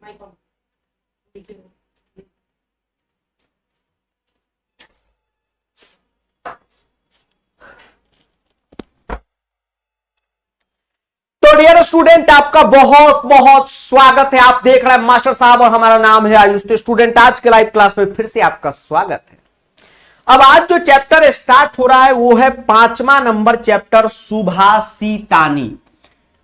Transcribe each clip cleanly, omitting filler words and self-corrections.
तो dear student, आपका बहुत बहुत स्वागत है। आप देख रहे हैं मास्टर साहब और हमारा नाम है आयुष। तो स्टूडेंट, आज के लाइव क्लास में फिर से आपका स्वागत है। अब आज जो चैप्टर स्टार्ट हो रहा है वो है 5वां नंबर चैप्टर, सुभाषितानी।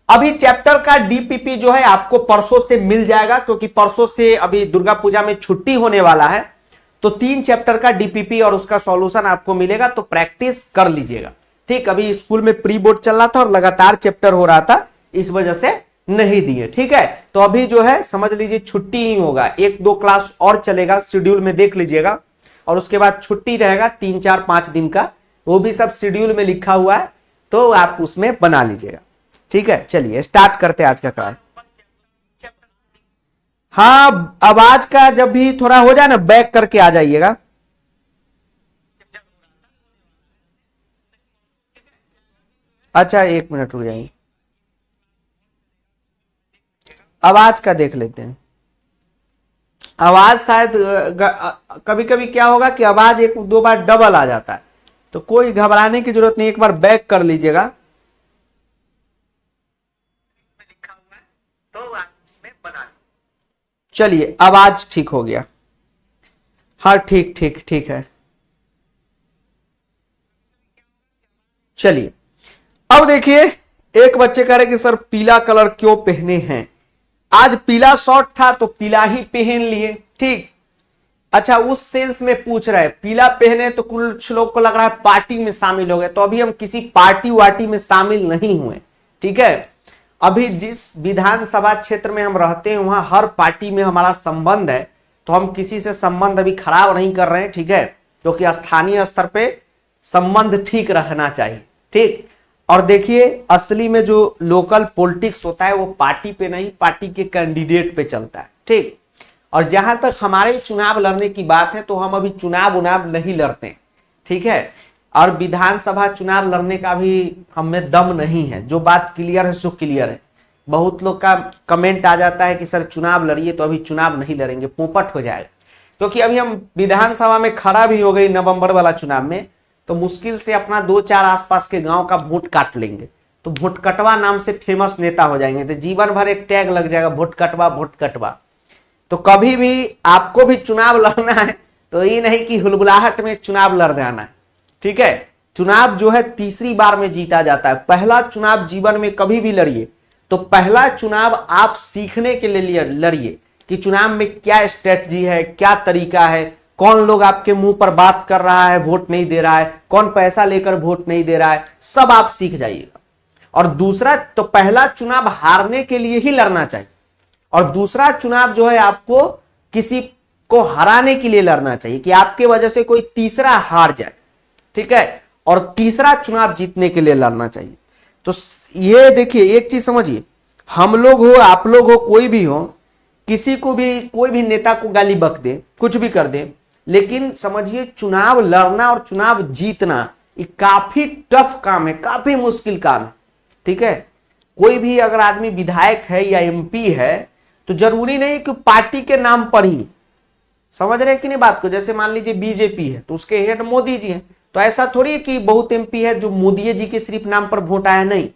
अभी चैप्टर का डीपीपी जो है आपको परसों से मिल जाएगा, क्योंकि परसों से अभी दुर्गा पूजा में छुट्टी होने वाला है। तो 3 चैप्टर का डीपीपी और उसका सॉल्यूशन आपको मिलेगा, तो प्रैक्टिस कर लीजिएगा। ठीक, अभी स्कूल में प्री बोर्ड चल रहा था और लगातार चैप्टर हो रहा था, इस वजह से नहीं दिए। ठीक है, तो अभी जो है समझ लीजिए छुट्टी ही होगा। 1-2 क्लास और चलेगा, शेड्यूल में देख लीजिएगा, और उसके बाद छुट्टी रहेगा 3-4-5 दिन का। वो भी सब शेड्यूल में लिखा हुआ है, तो आप उसमें बना लीजिएगा। ठीक है, चलिए स्टार्ट करते हैं आज का क्लास। हाँ, आवाज का जब भी थोड़ा हो जाए ना, बैक करके आ जाइएगा। अच्छा, 1 मिनट रुक जाइए, आवाज का देख लेते हैं। आवाज शायद कभी कभी क्या होगा कि आवाज 1-2 बार डबल आ जाता है, तो कोई घबराने की जरूरत नहीं, एक बार बैक कर लीजिएगा। चलिए, आवाज ठीक हो गया। हाँ, ठीक ठीक ठीक है। चलिए, अब देखिए, एक बच्चे कह रहे कि सर पीला कलर क्यों पहने हैं। आज पीला शर्ट था तो पीला ही पहन लिए। ठीक, अच्छा, उस सेंस में पूछ रहे हैं पीला पहने, तो कुछ लोग को लग रहा है पार्टी में शामिल हो गए। तो अभी हम किसी पार्टी वार्टी में शामिल नहीं हुए। ठीक है, अभी जिस विधानसभा क्षेत्र में हम रहते हैं वहां हर पार्टी में हमारा संबंध है, तो हम किसी से संबंध अभी खराब नहीं कर रहे हैं। ठीक है, क्योंकि स्थानीय स्तर पे संबंध ठीक रखना चाहिए। ठीक, और देखिए, असली में जो लोकल पॉलिटिक्स होता है वो पार्टी पे नहीं, पार्टी के कैंडिडेट पे चलता है। ठीक, और जहां तक हमारे चुनाव लड़ने की बात है, तो हम अभी चुनाव नहीं लड़ते हैं। ठीक है, और विधानसभा चुनाव लड़ने का भी हमें दम नहीं है। जो बात क्लियर है सो क्लियर है। बहुत लोग का कमेंट आ जाता है कि सर चुनाव लड़िए, तो अभी चुनाव नहीं लड़ेंगे, पोपट हो जाएगा। क्योंकि अभी हम विधानसभा में खड़ा भी हो गई नवंबर वाला चुनाव में, तो मुश्किल से अपना 2-4 आसपास के गांव का वोट काट लेंगे, तो वोट कटवा नाम से फेमस नेता हो जाएंगे। तो जीवन भर एक टैग लग जाएगा, वोट कटवा वोट कटवा। तो कभी भी आपको भी चुनाव लड़ना है तो ये नहीं कि हुलबुलाहट में चुनाव लड़ जाना है। ठीक है, चुनाव जो है तीसरी बार में जीता जाता है। पहला चुनाव जीवन में कभी भी लड़िए तो पहला चुनाव आप सीखने के लिए लड़िए कि चुनाव में क्या स्ट्रेटजी है, क्या तरीका है, कौन लोग आपके मुंह पर बात कर रहा है, वोट नहीं दे रहा है, कौन पैसा लेकर वोट नहीं दे रहा है, सब आप सीख जाइएगा। और दूसरा, तो पहला चुनाव हारने के लिए ही लड़ना चाहिए, और दूसरा चुनाव जो है आपको किसी को हराने के लिए लड़ना चाहिए कि आपके वजह से कोई तीसरा हार जाए। ठीक है, और तीसरा चुनाव जीतने के लिए लड़ना चाहिए। तो ये देखिए, एक चीज समझिए, हम लोग हो, आप लोग हो, कोई भी हो, किसी को भी, कोई भी नेता को गाली बक दे, कुछ भी कर दे, लेकिन समझिए चुनाव लड़ना और चुनाव जीतना ये काफी टफ काम है, काफी मुश्किल काम है। ठीक है, कोई भी अगर आदमी विधायक है या एमपी है, तो जरूरी नहीं कि पार्टी के नाम पर ही, समझ रहे कि नहीं बात को। जैसे मान लीजिए बीजेपी है तो उसके हेड मोदी जी हैं, तो ऐसा थोड़ी है कि बहुत एमपी है जो मोदी जी के सिर्फ नाम पर वोट आया। नहीं,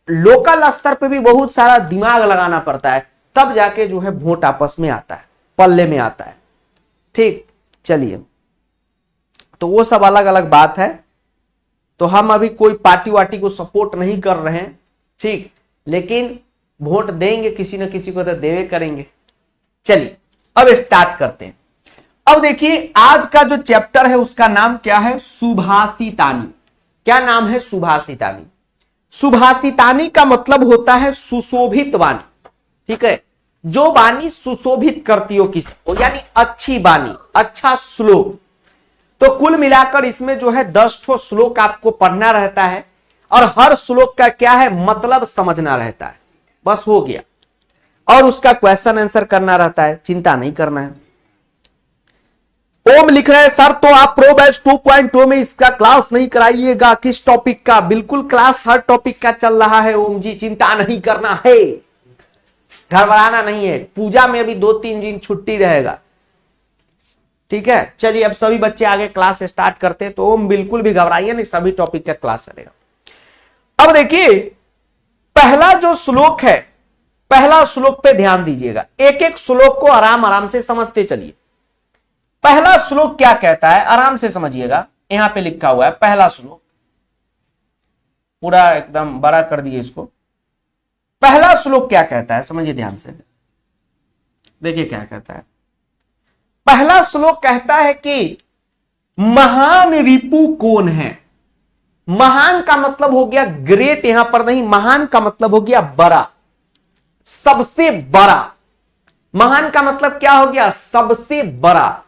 लोकल स्तर पे भी बहुत सारा दिमाग लगाना पड़ता है, तब जाके जो है वोट आपस में आता है, पल्ले में आता है। ठीक, चलिए, तो वो सब अलग अलग बात है। तो हम अभी कोई पार्टी वार्टी को सपोर्ट नहीं कर रहे हैं। ठीक, लेकिन वोट देंगे किसी न किसी को तो देवे करेंगे। चलिए, अब स्टार्ट करते हैं। अब देखिए, आज का जो चैप्टर है उसका नाम क्या है, सुभाषितानी। क्या नाम है, सुभाषितानी। सुभाषितानी का मतलब होता है सुशोभित वाणी। ठीक है, जो वाणी सुशोभित करती हो किसी को, यानी अच्छी वाणी, अच्छा श्लोक। तो कुल मिलाकर इसमें जो है 10 ठो श्लोक आपको पढ़ना रहता है, और हर श्लोक का क्या है मतलब समझना रहता है, बस हो गया। और उसका क्वेश्चन आंसर करना रहता है, चिंता नहीं करना है। ओम लिख रहे हैं सर, तो आप प्रो बैच 2.2 में इसका क्लास नहीं कराइएगा, किस टॉपिक का। बिल्कुल क्लास हर टॉपिक का चल रहा है ओम जी, चिंता नहीं करना है, घबराना नहीं है, पूजा में अभी 2-3 दिन छुट्टी रहेगा, ठीक है। चलिए अब सभी बच्चे आगे क्लास स्टार्ट करते हैं, तो ओम बिल्कुल भी घबराइए नहीं, सभी टॉपिक का क्लास चलेगा। अब देखिए पहला जो श्लोक है, पहला श्लोक पे ध्यान दीजिएगा, एक एक श्लोक को आराम आराम से समझते चलिए। पहला श्लोक क्या कहता है, आराम से समझिएगा, यहां पे लिखा हुआ है पहला श्लोक, पूरा एकदम बड़ा कर दिए इसको। पहला श्लोक क्या कहता है समझिए ध्यान से, देखिए क्या कहता है। पहला श्लोक कहता है कि महान रिपु कौन है। महान का मतलब हो गया ग्रेट, यहां पर नहीं, महान का मतलब हो गया बड़ा, सबसे बड़ा। महान का मतलब क्या हो गया, सबसे बड़ा,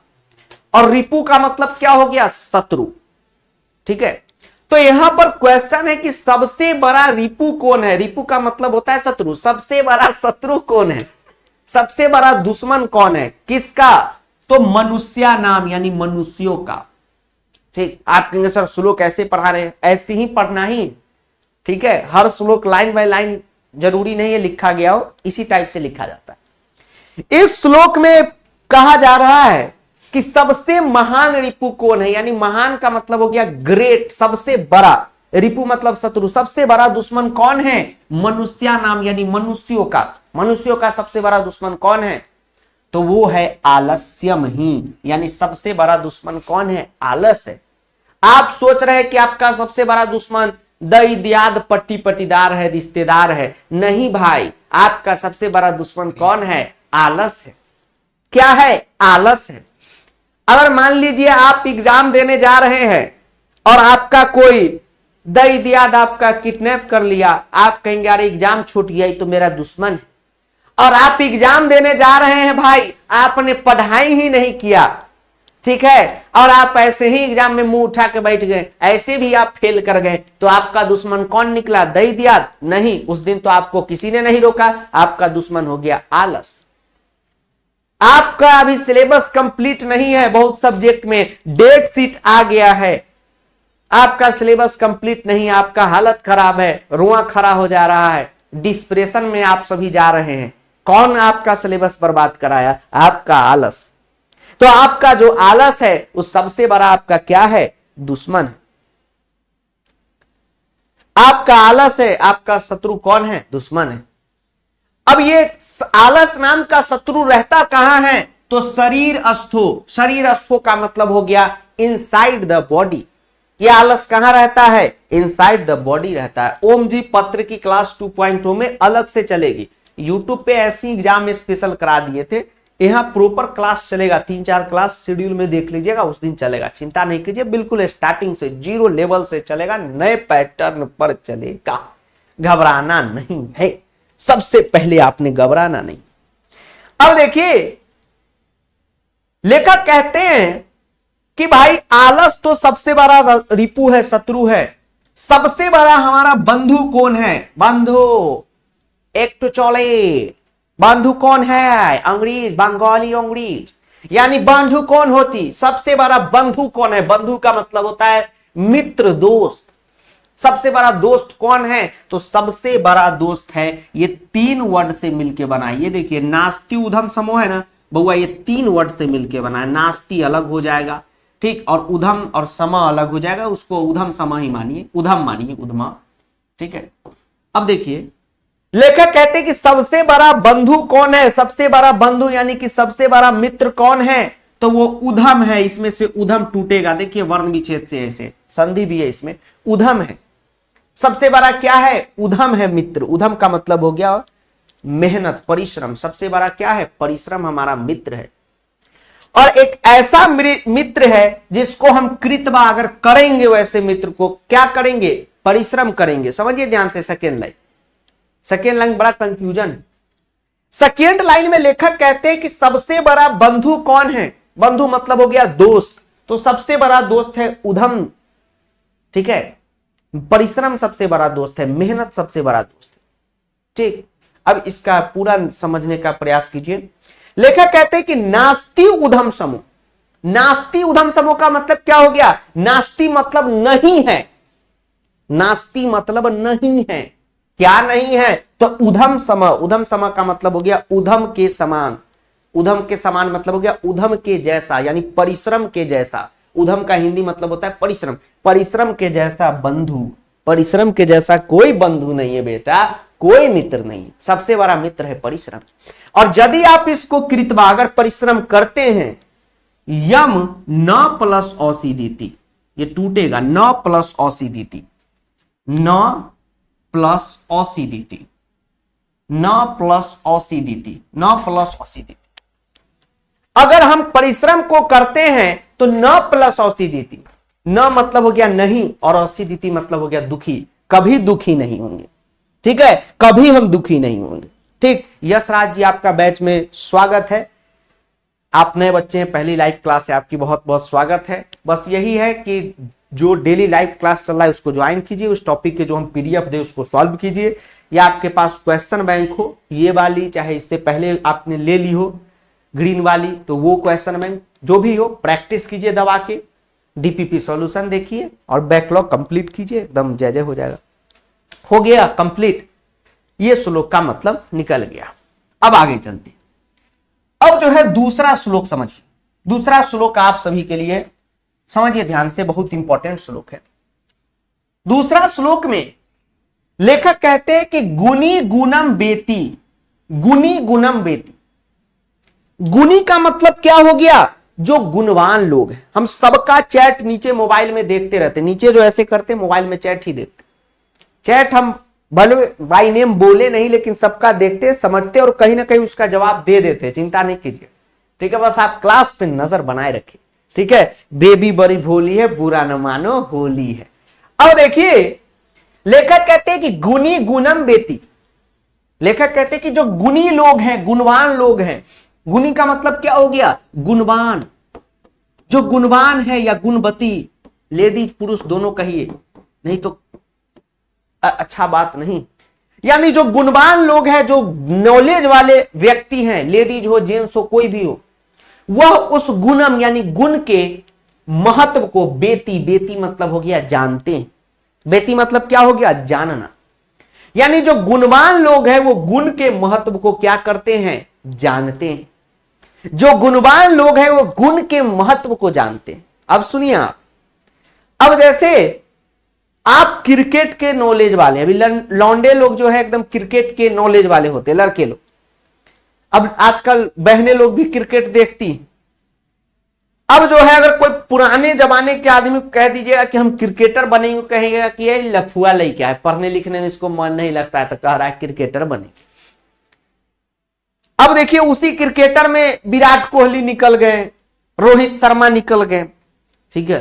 और रिपु का मतलब क्या हो गया, शत्रु, ठीक है। तो यहां पर क्वेश्चन है कि सबसे बड़ा रिपु कौन है। रिपु का मतलब होता है शत्रु, सबसे बड़ा शत्रु कौन है, सबसे बड़ा दुश्मन कौन है, किसका, तो मनुष्य नाम यानी मनुष्यों का, ठीक। आप कहेंगे सर श्लोक ऐसे पढ़ा रहे हैं, ऐसे ही पढ़ना ही, ठीक है। हर श्लोक लाइन बाय लाइन जरूरी नहीं है लिखा गया हो, इसी टाइप से लिखा जाता है। इस श्लोक में कहा जा रहा है कि सबसे महान रिपु कौन है, यानी महान का मतलब हो गया ग्रेट, सबसे बड़ा, रिपु मतलब शत्रु, सबसे बड़ा दुश्मन कौन है, मनुष्य नाम यानी मनुष्यों का। मनुष्यों का सबसे बड़ा दुश्मन कौन है, तो वो है आलस्यम ही, यानी सबसे बड़ा दुश्मन कौन है, आलस है। आप सोच रहे हैं कि आपका सबसे बड़ा दुश्मन दई दियाद पट्टी पट्टीदार है, रिश्तेदार है, नहीं भाई, आपका सबसे बड़ा दुश्मन कौन है, आलस है। क्या है, आलस है। अगर मान लीजिए आप एग्जाम देने जा रहे हैं और आपका कोई दई दियाद आपका किडनैप कर लिया, आप कहेंगे अरे एग्जाम छूट गया, तो मेरा दुश्मन है। और आप एग्जाम देने जा रहे हैं भाई, आपने पढ़ाई ही नहीं किया, ठीक है, और आप ऐसे ही एग्जाम में मुंह उठा के बैठ गए, ऐसे भी आप फेल कर गए, तो आपका दुश्मन कौन निकला, दई दियाद नहीं, उस दिन तो आपको किसी ने नहीं रोका, आपका दुश्मन हो गया आलस। आपका अभी सिलेबस कंप्लीट नहीं है, बहुत सब्जेक्ट में डेट शीट आ गया है, आपका सिलेबस कंप्लीट नहीं, आपका हालत खराब है, रुआ खड़ा हो जा रहा है, डिस्प्रेशन में आप सभी जा रहे हैं। कौन आपका सिलेबस बर्बाद कराया, आपका आलस। तो आपका जो आलस है उस सबसे बड़ा आपका क्या है, दुश्मन है। आपका आलस है, आपका शत्रु कौन है, दुश्मन है। अब ये आलस नाम का शत्रु रहता कहां है, तो शरीर स्थो। शरीर स्थो का मतलब हो गया इनसाइड द बॉडी। ये आलस कहां रहता है, इनसाइड द बॉडी रहता है। ओम जी पत्र की क्लास 2.0 में अलग से चलेगी, यूट्यूब पे ऐसी एग्जाम स्पेशल करा दिए थे, यहां प्रॉपर क्लास चलेगा, 3-4 क्लास शेड्यूल में देख लीजिएगा, उस दिन चलेगा, चिंता नहीं कीजिए, बिल्कुल स्टार्टिंग से 0 लेवल से चलेगा, नए पैटर्न पर चलेगा, घबराना नहीं है। सबसे पहले आपने घबराना नहीं। अब देखिए लेखक कहते हैं कि भाई आलस तो सबसे बड़ा रिपु है, शत्रु है। सबसे बड़ा हमारा बंधु कौन है, बंधु एक तो चले, बंधु कौन है, अंग्रेज, बंगाली अंग्रेज, यानी बंधु कौन होती, सबसे बड़ा बंधु कौन है। बंधु का मतलब होता है मित्र, दोस्त। सबसे बड़ा दोस्त कौन है, तो सबसे बड़ा दोस्त है, ये 3 वर्ड से मिलके बना है। ये देखिए नास्ति उधम समूह है ना बउआ, ये 3 वर्ड से मिलके बना है। नास्ति अलग हो जाएगा, ठीक, और उधम और सम अलग हो जाएगा, उसको उधम सम ही मानिए, उधम मानिए, उधमा, ठीक है। अब देखिए लेखक कहते हैं कि सबसे बड़ा बंधु कौन है, सबसे बड़ा बंधु यानी कि सबसे बड़ा मित्र कौन है, तो वो उधम है। इसमें से उधम टूटेगा, देखिए वर्ण विच्छेद से ऐसे संधि भी है, इसमें उधम है। सबसे बड़ा क्या है, उधम है, मित्र। उधम का मतलब हो गया मेहनत, परिश्रम। सबसे बड़ा क्या है, परिश्रम हमारा मित्र है। और एक ऐसा मित्र है जिसको हम कृतवा अगर करेंगे, वैसे मित्र को क्या करेंगे, परिश्रम करेंगे। समझिए ध्यान से सेकेंड लाइन, सेकेंड लाइन बड़ा कंफ्यूजन है। सेकेंड लाइन में लेखक कहते हैं कि सबसे बड़ा बंधु कौन है, बंधु मतलब हो गया दोस्त, तो सबसे बड़ा दोस्त है उधम, ठीक है। परिश्रम सबसे बड़ा दोस्त है, मेहनत सबसे बड़ा दोस्त है, ठीक। अब इसका पूरा समझने का प्रयास कीजिए। लेखक कहते हैं कि नास्ति उधम समूह। नास्ति उधम समूह का मतलब क्या हो गया, नास्ति मतलब नहीं है, नास्ति मतलब नहीं है, क्या नहीं है, तो उधम सम, उधम सम का मतलब हो गया उधम के समान, उधम के समान मतलब हो गया उधम के जैसा, यानी परिश्रम के जैसा। उधम का हिंदी मतलब होता है परिश्रम, परिश्रम के जैसा बंधु, परिश्रम के जैसा कोई बंधु नहीं है बेटा, कोई मित्र नहीं है, सबसे बड़ा मित्र है परिश्रम। और यदि आप इसको कृतवा अगर परिश्रम करते हैं, यम न प्लस औसीदीति, ये टूटेगा, न प्लस औसीदीति, न प्लस औसीदीति, न प्लस औसीदीति, न प्लस औसीदीति। अगर हम परिश्रम को करते हैं तो न प्लस औसीदीति, न मतलब हो गया नहीं और औसीदीति मतलब हो गया दुखी, कभी दुखी नहीं होंगे, ठीक है, कभी हम दुखी नहीं होंगे। ठीक, यशराज जी आपका बैच में स्वागत है, आप नए बच्चे हैं, पहली लाइव क्लास है आपकी, बहुत बहुत स्वागत है। बस यही है कि जो डेली लाइव क्लास चल रहा है उसको ज्वाइन कीजिए, उस टॉपिक के जो हम पीडीएफ दे उसको सॉल्व कीजिए, या आपके पास क्वेश्चन बैंक हो ये वाली, चाहे इससे पहले आपने ले ली हो ग्रीन वाली, तो वो क्वेश्चन बैंक जो भी हो प्रैक्टिस कीजिए दबा के, डीपीपी सॉल्यूशन देखिए और बैकलॉग कंप्लीट कीजिए, एकदम जय जय हो जाएगा। हो गया कंप्लीट, ये श्लोक का मतलब निकल गया। अब आगे चलते, अब जो है दूसरा श्लोक समझिए, दूसरा श्लोक आप सभी के लिए समझिए ध्यान से, बहुत इंपॉर्टेंट श्लोक है। दूसरा श्लोक में लेखक कहते हैं कि गुनी गुणम बेती, गुनी गुणम बेती। गुनी का मतलब क्या हो गया, जो गुणवान लोग हैं। हम सबका चैट नीचे मोबाइल में देखते रहते, नीचे जो ऐसे करते मोबाइल में चैट ही देखते, चैट हम भले बाई नेम बोले नहीं लेकिन सबका देखते समझते और कहीं ना कहीं उसका जवाब दे देते, चिंता नहीं कीजिए, ठीक है, बस आप क्लास पे नजर बनाए रखिए, ठीक है। बेबी बड़ी भोली है, बुरा न मानो होली है। अब देखिए लेखक कहते हैं कि गुनी गुणम बेती, लेखक कहते हैं कि जो गुणी लोग हैं, गुणवान लोग हैं, गुणी का मतलब क्या हो गया, गुणवान, जो गुणवान है या गुणवती, लेडीज पुरुष दोनों कहिए, नहीं तो अच्छा बात नहीं, यानी जो गुणवान लोग हैं, जो नॉलेज वाले व्यक्ति हैं, लेडीज हो जेंट्स हो कोई भी हो, वह उस गुणम यानी गुण के महत्व को बेती, बेती मतलब हो गया जानते हैं, बेती मतलब क्या हो गया जानना, यानी जो गुणवान लोग हैं वो गुण के महत्व को क्या करते हैं, जानते हैं। जो गुणवान लोग हैं वो गुण के महत्व को जानते हैं। अब सुनिए आप, अब जैसे आप क्रिकेट के नॉलेज वाले, अभी लौंडे लोग जो है एकदम क्रिकेट के नॉलेज वाले होते हैं, लड़के लोग, अब आजकल बहनें लोग भी क्रिकेट देखती। अब जो है अगर कोई पुराने जमाने के आदमी को कह दीजिएगा कि हम क्रिकेटर बनेंगे, कहेगा कि ये लफुआ लड़का है, पढ़ने लिखने में इसको मन नहीं लगता है, तो कह रहा है क्रिकेटर बनेंगे। अब देखिए उसी क्रिकेटर में विराट कोहली निकल गए, रोहित शर्मा निकल गए, ठीक है,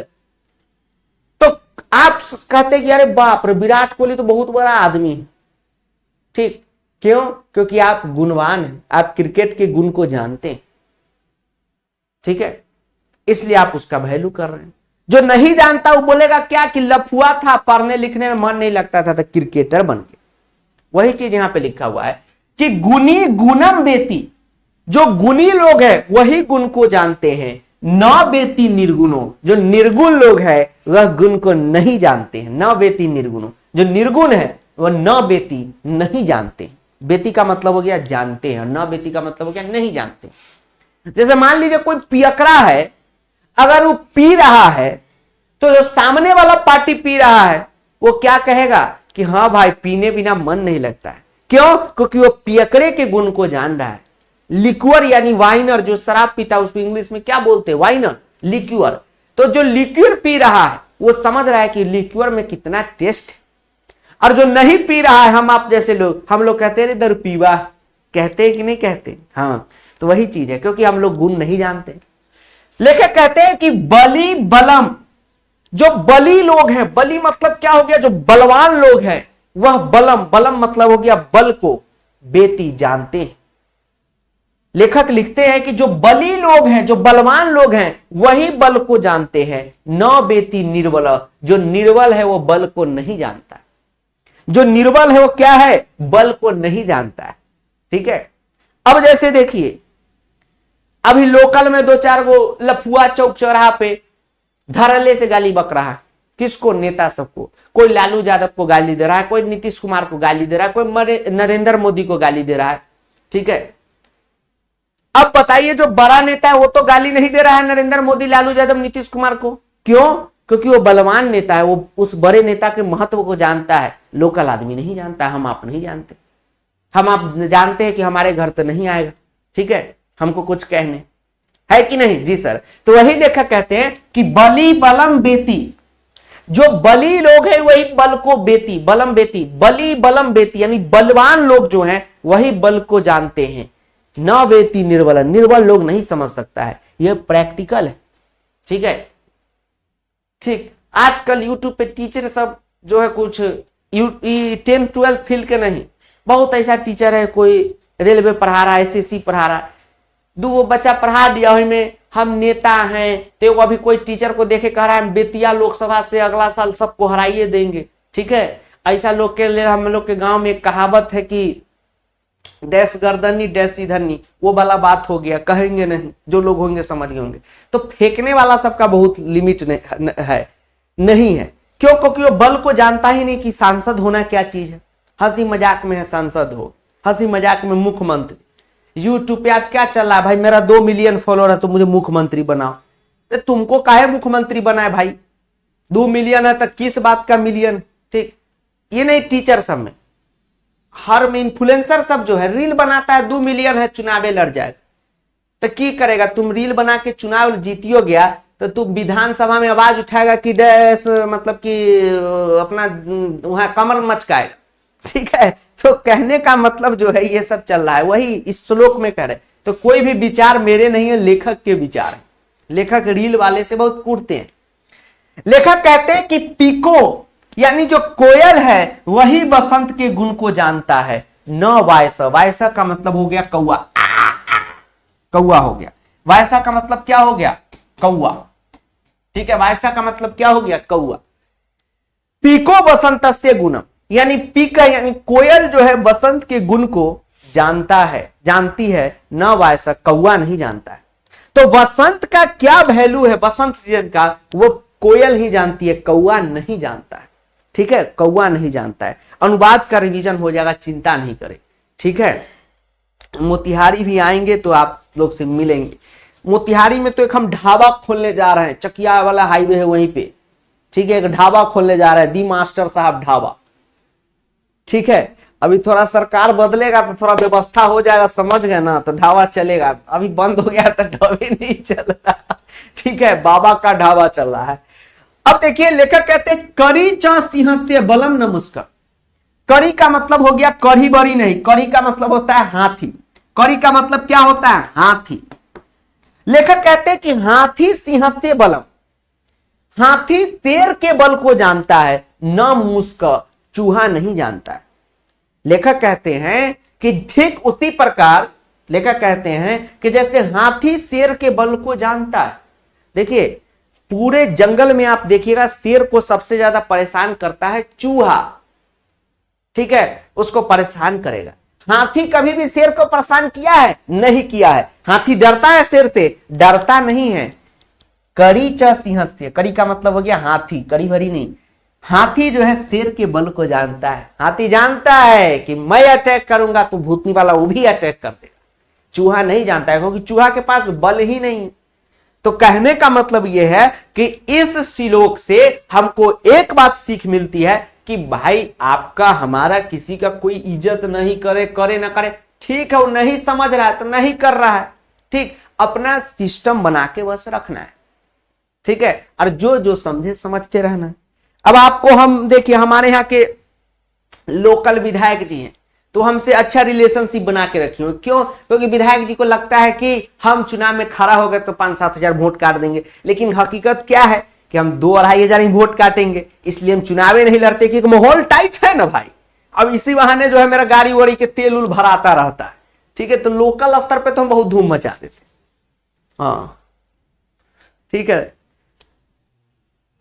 तो आप कहते कि अरे बाप रे विराट कोहली तो बहुत बड़ा आदमी है, ठीक, क्यों, क्योंकि आप गुणवान हैं, आप क्रिकेट के गुण को जानते हैं, ठीक है, इसलिए आप उसका वैल्यू कर रहे हैं। जो नहीं जानता वो बोलेगा क्या कि लफुआ था, पढ़ने लिखने में मन नहीं लगता था, तो क्रिकेटर बन गया। वही चीज यहां पे लिखा हुआ है कि गुनी गुणम बेती, जो गुणी लोग हैं वही गुण को जानते हैं, न बेती निर्गुणों, जो निर्गुण लोग हैं वह गुण को नहीं जानते हैं, न बेती निर्गुणों, जो निर्गुण है वह न बेती नहीं जानते हैं। बेती का मतलब हो गया जानते हैं, न बेती का मतलब हो गया नहीं जानते। जैसे मान लीजिए कोई पियकड़ा है, अगर वो पी रहा है तो जो सामने वाला पार्टी पी रहा है वो क्या कहेगा कि हाँ भाई पीने बिना मन नहीं लगता है, क्यों, क्योंकि वो पियकड़े के गुण को जान रहा है। लिक्वर यानी वाइनर जो शराब पीता है उसको इंग्लिश में क्या बोलते हैं, वाइनर, लिक्वर। तो जो लिक्वर पी रहा है वो समझ रहा है कि लिक्वर में कितना टेस्ट है, और जो नहीं पी रहा है, हम आप जैसे लोग, हम लोग कहते हैं इधर पीवा, कहते हैं कि नहीं कहते, हाँ, तो वही चीज है, क्योंकि हम लोग गुण नहीं जानते। लेकिन कहते हैं कि बली बलम, जो बली लोग हैं, बली मतलब क्या हो गया, जो बलवान लोग हैं, वह बलम, बलम मतलब हो गया बल को, बेती जानते हैं। लेखक लिखते हैं कि जो बली लोग हैं, जो बलवान लोग हैं, वही बल को जानते हैं, न बेती निर्बल, जो निर्बल है वो बल को नहीं जानता, जो निर्बल है वो क्या है, बल को नहीं जानता है, ठीक है। अब जैसे देखिए अभी लोकल में दो चार गो लफुआ चौक चौराहा पे धड़ल्ले से गाली बक रहा है, किसको? नेता सबको। कोई लालू यादव को गाली दे रहा है, कोई नीतीश कुमार को गाली दे रहा है, कोई नरेंद्र मोदी को गाली दे रहा है। ठीक है, अब बताइए जो बड़ा नेता है वो तो गाली नहीं दे रहा है नरेंद्र मोदी, लालू यादव, नीतीश कुमार को। क्यों? क्योंकि वो बलवान नेता है, वो उस बड़े नेता के महत्व को जानता है। लोकल आदमी नहीं जानता, हम आप नहीं जानते। हम आप जानते हैं कि हमारे घर तो नहीं आएगा, ठीक है, हमको कुछ कहने, है कि नहीं? जी सर। तो वही लेखक कहते हैं कि बली बलम बेती, जो बली लोग हैं वही बल को बेती, बलम बेती, बली बलम बेती, यानी बलवान लोग जो हैं वही बल को जानते हैं। न बेती निर्बल, निर्बल लोग नहीं समझ सकता है। यह प्रैक्टिकल है, ठीक है। ठीक, आजकल यूट्यूब पे टीचर सब जो है कुछ 10-12 फील्ड के नहीं, बहुत ऐसा टीचर है, कोई रेलवे पढ़ा रहा है, एसएससी पढ़ा रहा है, 2 बच्चा पढ़ा दिया, में हम नेता हैं, तो अभी कोई टीचर को देखे कह रहा है बेतिया लोकसभा से अगला साल सबको हराइए देंगे। ठीक है, ऐसा लोग के लिए हम लोग के गांव में एक कहावत है कि डैश गर्दनी डैश इधरनी, वो वाला बात हो गया, कहेंगे नहीं, जो लोग होंगे समझ गए होंगे। तो फेंकने वाला सबका बहुत लिमिट नहीं है। क्यों? क्योंकि वो बल को जानता ही नहीं कि सांसद होना क्या चीज है। हंसी मजाक में है सांसद हो, हंसी मजाक में मुख्यमंत्री। यूट्यूब पे आज क्या चल रहा है भाई, मेरा 2 मिलियन फॉलोअर है तो मुझे मुख्यमंत्री बनाओ। अरे तुमको काहे मुख्यमंत्री बनाए भाई? 2 मिलियन है तो किस बात का मिलियन? ठीक, ये नहीं, टीचर सब में, हर में इन्फ्लुएंसर सब जो है रील बनाता है, 2 मिलियन है, चुनावे लड़ जाएगा तो की करेगा? तुम रील बना के चुनाव जीतियो गया तो तुम विधानसभा में आवाज उठाएगा कि डैश, मतलब कि अपना वहां कमर मचकाएगा। ठीक है, तो कहने का मतलब जो है ये सब चल रहा है, वही इस श्लोक में कह रहे। तो कोई भी विचार मेरे नहीं है, लेखक के विचार है। लेखक रील वाले से बहुत कूटते हैं। लेखक कहते हैं कि पीको, यानी जो कोयल है वही बसंत के गुण को जानता है, न वायसा। वायसा का मतलब हो गया कौआ, कौआ हो गया। वायसा का मतलब क्या हो गया? कौआ। ठीक है, वायसा का मतलब क्या हो गया? कौआ। पीको बसंत से गुणम, यानी पीका यानी कोयल जो है बसंत के गुण को जानता है, जानती है, न वायसा, कौआ नहीं जानता है। तो बसंत का क्या वैल्यू है, बसंत सीजन का, वो कोयल ही जानती है, कौआ नहीं जानता है। ठीक है, कौआ नहीं जानता है। अनुवाद का रिवीजन हो जाएगा, चिंता नहीं करें। ठीक है, मोतिहारी भी आएंगे तो आप लोग से मिलेंगे। मोतिहारी में तो एक हम ढाबा खोलने जा रहे हैं, चकिया वाला हाईवे है वहीं पे। ठीक है, एक ढाबा खोलने जा रहे हैं, दी मास्टर साहब ढाबा। ठीक है, अभी थोड़ा सरकार बदलेगा तो थोड़ा व्यवस्था हो जाएगा, समझ गए ना, तो ढाबा चलेगा। अभी बंद हो गया तो ढाबे नहीं चल रहा। ठीक है, बाबा का ढाबा चल रहा है। अब देखिए लेखक कहते हैं करी च सिंहस्य बलम न मुस्क। करी का मतलब हो गया कढ़ी बड़ी नहीं, करी का मतलब होता है हाथी। करी का मतलब क्या होता है? हाथी। लेखक कहते हैं कि हाथी सिंहस्य बलम, हाथी शेर के बल को जानता है, न मुस्क, चूहा नहीं जानता है। लेखक कहते हैं कि ठीक उसी प्रकार लेखक कहते हैं कि जैसे हाथी शेर के बल को जानता है। देखिए पूरे जंगल में आप देखिएगा शेर को सबसे ज्यादा परेशान करता है चूहा। ठीक है, उसको परेशान करेगा। हाथी कभी भी शेर को परेशान किया है? नहीं किया है। हाथी डरता है शेर से? डरता नहीं है। कड़ी च सिंहस्य, कड़ी का मतलब हो गया हाथी, कड़ी भरी नहीं। हाथी जो है शेर के बल को जानता है। हाथी जानता है कि मैं अटैक करूंगा तो भूतनी वाला वो भी अटैक कर देगा। चूहा नहीं जानता है, क्योंकि चूहा के पास बल ही नहीं है। तो कहने का मतलब यह है कि इस श्लोक से हमको एक बात सीख मिलती है कि भाई आपका हमारा किसी का कोई इज्जत नहीं करे, करे ना करे, ठीक है, वो नहीं समझ रहा है तो नहीं कर रहा है। ठीक, अपना सिस्टम बना के बस रखना है। ठीक है, और जो जो समझे समझते रहना है। अब आपको हम देखिए हमारे यहाँ के लोकल विधायक जी हैं, तो हमसे अच्छा रिलेशनशिप बना के रखी हो। क्यों? क्योंकि विधायक जी को लगता है कि हम चुनाव में खड़ा हो गए तो 5-7 हजार वोट काट देंगे, लेकिन हकीकत क्या है कि हम 2-2.5 हजार ही वोट काटेंगे। इसलिए हम चुनाव नहीं लड़ते कि माहौल टाइट है ना भाई। अब इसी बहाने जो है मेरा गाड़ी वाड़ी के तेल उल भराता रहता है। ठीक है, तो लोकल स्तर पे तो हम बहुत धूम मचा देते। हाँ ठीक है,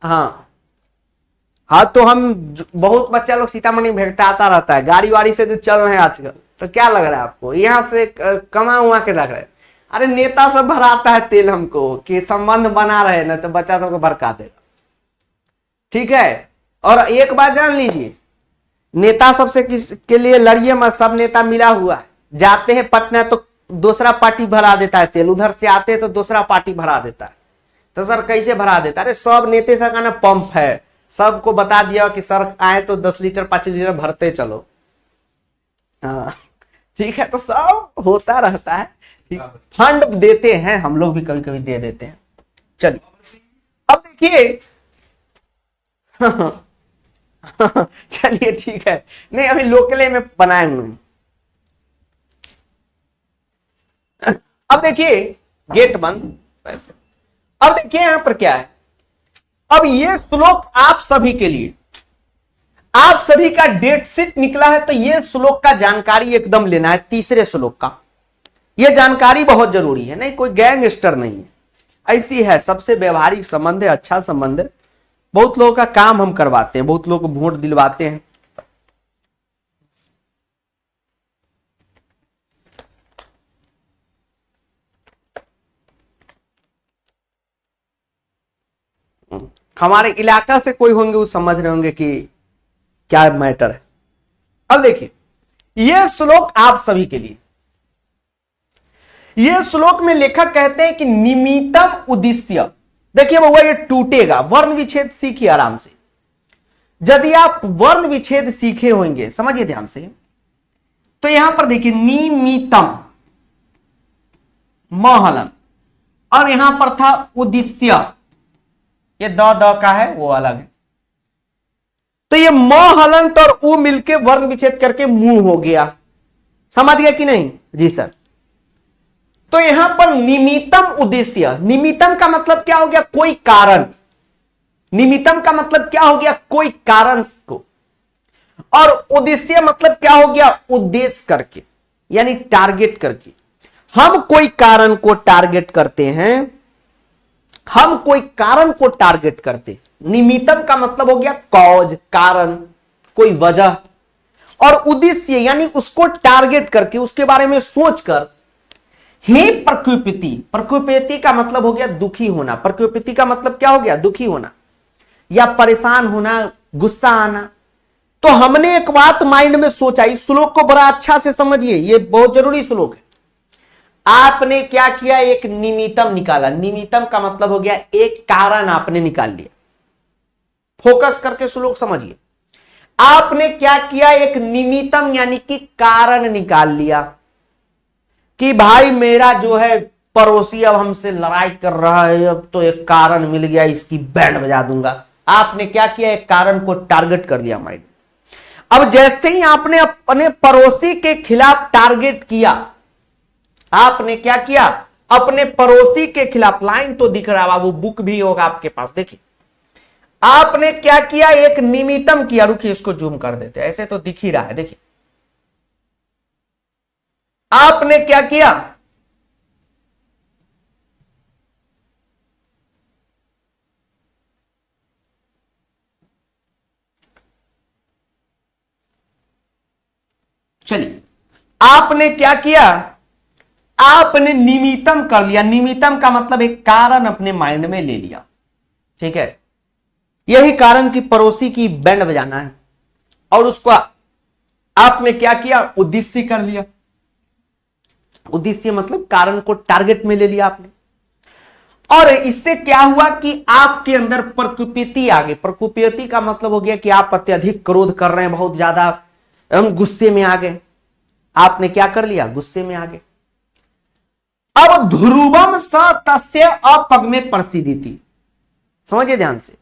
हाँ हाँ, तो हम बहुत बच्चा लोग सीतामढ़ी में भेंटाता रहता है, गाड़ी वाड़ी से जो चल रहे हैं आजकल। तो क्या लग रहा है आपको, यहाँ से कमा उमा के रख रहे हैं? अरे नेता सब भराता है तेल हमको कि संबंध बना रहे ना, तो बच्चा सबको भड़का देगा। ठीक है। और एक बात जान लीजिए, नेता सबसे किसके लिए लड़िए मत, सब नेता मिला हुआ है। जाते हैं पटना तो दूसरा पार्टी भरा देता है तेल, उधर से आते हैं तो दूसरा पार्टी भरा देता है। तो सर कैसे भरा देता है? अरे सब नेता सर का ना पंप है, सबको बता दिया कि सर आए तो 10 लीटर 5 लीटर भरते चलो। हाँ ठीक है, तो सब होता रहता है। फंड देते हैं, हम लोग भी कभी कभी दे देते हैं। चलिए अब देखिए चलिए ठीक है, नहीं अभी लोकले में बनाए हुए हैं। अब देखिए गेट बंद ऐसे। अब देखिए यहां पर क्या है, अब ये श्लोक आप सभी के लिए, आप सभी का डेट शीट निकला है, तो ये श्लोक का जानकारी एकदम लेना है। तीसरे श्लोक का ये जानकारी बहुत जरूरी है। नहीं कोई गैंगस्टर नहीं है, ऐसी है, सबसे व्यवहारिक संबंध है, अच्छा संबंध है। बहुत लोगों का काम हम करवाते हैं, बहुत लोगों को वोट दिलवाते हैं। हमारे इलाका से कोई होंगे वो समझ रहे होंगे कि क्या मैटर है। अब देखिए यह श्लोक आप सभी के लिए, यह श्लोक में लेखक कहते हैं कि निमित्तम उद्देश्य। देखिए बउआ ये टूटेगा, वर्ण विच्छेद सीखिए आराम से। यदि आप वर्ण विच्छेद सीखे होंगे, समझिए ध्यान से, तो यहां पर देखिए निमित्तम महलन, और यहां पर था उद्देश्य, ये द का है वो अलग है। तो ये म हलंत और उ मिलके वर्ण विच्छेद करके मुंह हो गया, समझ गया कि नहीं? जी सर। तो यहां पर निमित्तम उद्देश्य, निमित्तम का मतलब क्या हो गया? कोई कारण। निमित्तम का मतलब क्या हो गया? कोई कारण को। और उद्देश्य मतलब क्या हो गया? उद्देश्य करके, यानी टारगेट करके। हम कोई कारण को टारगेट करते हैं, हम कोई कारण को टारगेट करते हैं। निमित्तम का मतलब हो गया कॉज, कारण, कोई वजह। और उद्देश्य यानी उसको टारगेट करके, उसके बारे में सोचकर ही प्रकृति। प्रकृति का मतलब हो गया दुखी होना। प्रकृति का मतलब क्या हो गया? दुखी होना या परेशान होना, गुस्सा आना। तो हमने एक बात माइंड में सोचा, इस श्लोक को बड़ा अच्छा से समझिए, ये बहुत जरूरी श्लोक है। आपने क्या किया? एक निमित्तम निकाला। निमित्तम का मतलब हो गया एक कारण आपने निकाल लिया। फोकस करके श्लोक समझिए। आपने क्या किया? एक निमित्तम यानी कि कारण निकाल लिया कि भाई मेरा जो है पड़ोसी अब हमसे लड़ाई कर रहा है, अब तो एक कारण मिल गया, इसकी बैंड बजा दूंगा। आपने क्या किया? एक कारण को टारगेट कर लिया माइंड। अब जैसे ही आपने अपने पड़ोसी के खिलाफ टारगेट किया, आपने क्या किया? अपने पड़ोसी के खिलाफ, लाइन तो दिख रहा है बाबू, बुक भी होगा आपके पास, देखिए। आपने क्या किया? एक निमित्तम किया। रुकिए इसको जूम कर देते, ऐसे तो दिख ही रहा है, देखिए। आपने क्या किया? चलिए आपने क्या किया? आपने निमित्तम कर लिया। निमित्तम का मतलब एक कारण अपने माइंड में ले लिया, ठीक है। यही कारण की पड़ोसी की बैंड बजाना है, और उसको आपने क्या किया? उद्देश्य कर लिया। उद्देश्य मतलब कारण को टारगेट में ले लिया आपने। और इससे क्या हुआ कि आपके अंदर प्रकृति आ गई। प्रकृति का मतलब हो गया कि आप अत्यधिक क्रोध कर रहे हैं, बहुत ज्यादा हम गुस्से में आ गए। आपने क्या कर लिया? गुस्से में आ गए। अब ध्रुवम स तस्य अपगमे प्रसिद्धि, समझिए ध्यान से।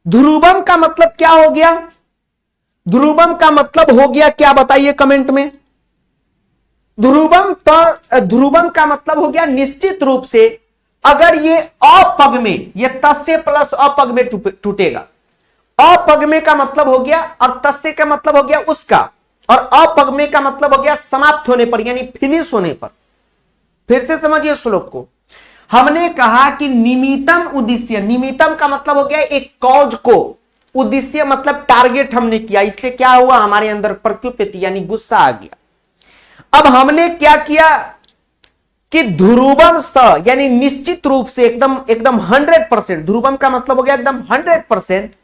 ध्रुवम का मतलब क्या हो गया? ध्रुवम का मतलब हो गया क्या? बताइए कमेंट में। ध्रुवम का मतलब हो गया निश्चित रूप से, अगर ये अपग में, ये तस्य प्लस अपग में टूटेगा। अपग में का मतलब हो गया, और तस्य का मतलब हो गया उसका, और अपग में का मतलब हो गया समाप्त होने पर, यानी फिनिश होने पर। फिर से समझिए श्लोक को। हमने कहा कि निमित्तम उद्देश्य, निमित्तम का मतलब हो गया एक कॉज को, उद्देश्य मतलब टारगेट हमने किया। इससे क्या हुआ? हमारे अंदर प्रकृति यानी गुस्सा आ गया। अब हमने क्या किया कि ध्रुवम स यानी निश्चित रूप से, एकदम 100%। ध्रुवम का मतलब हो गया एकदम 100%।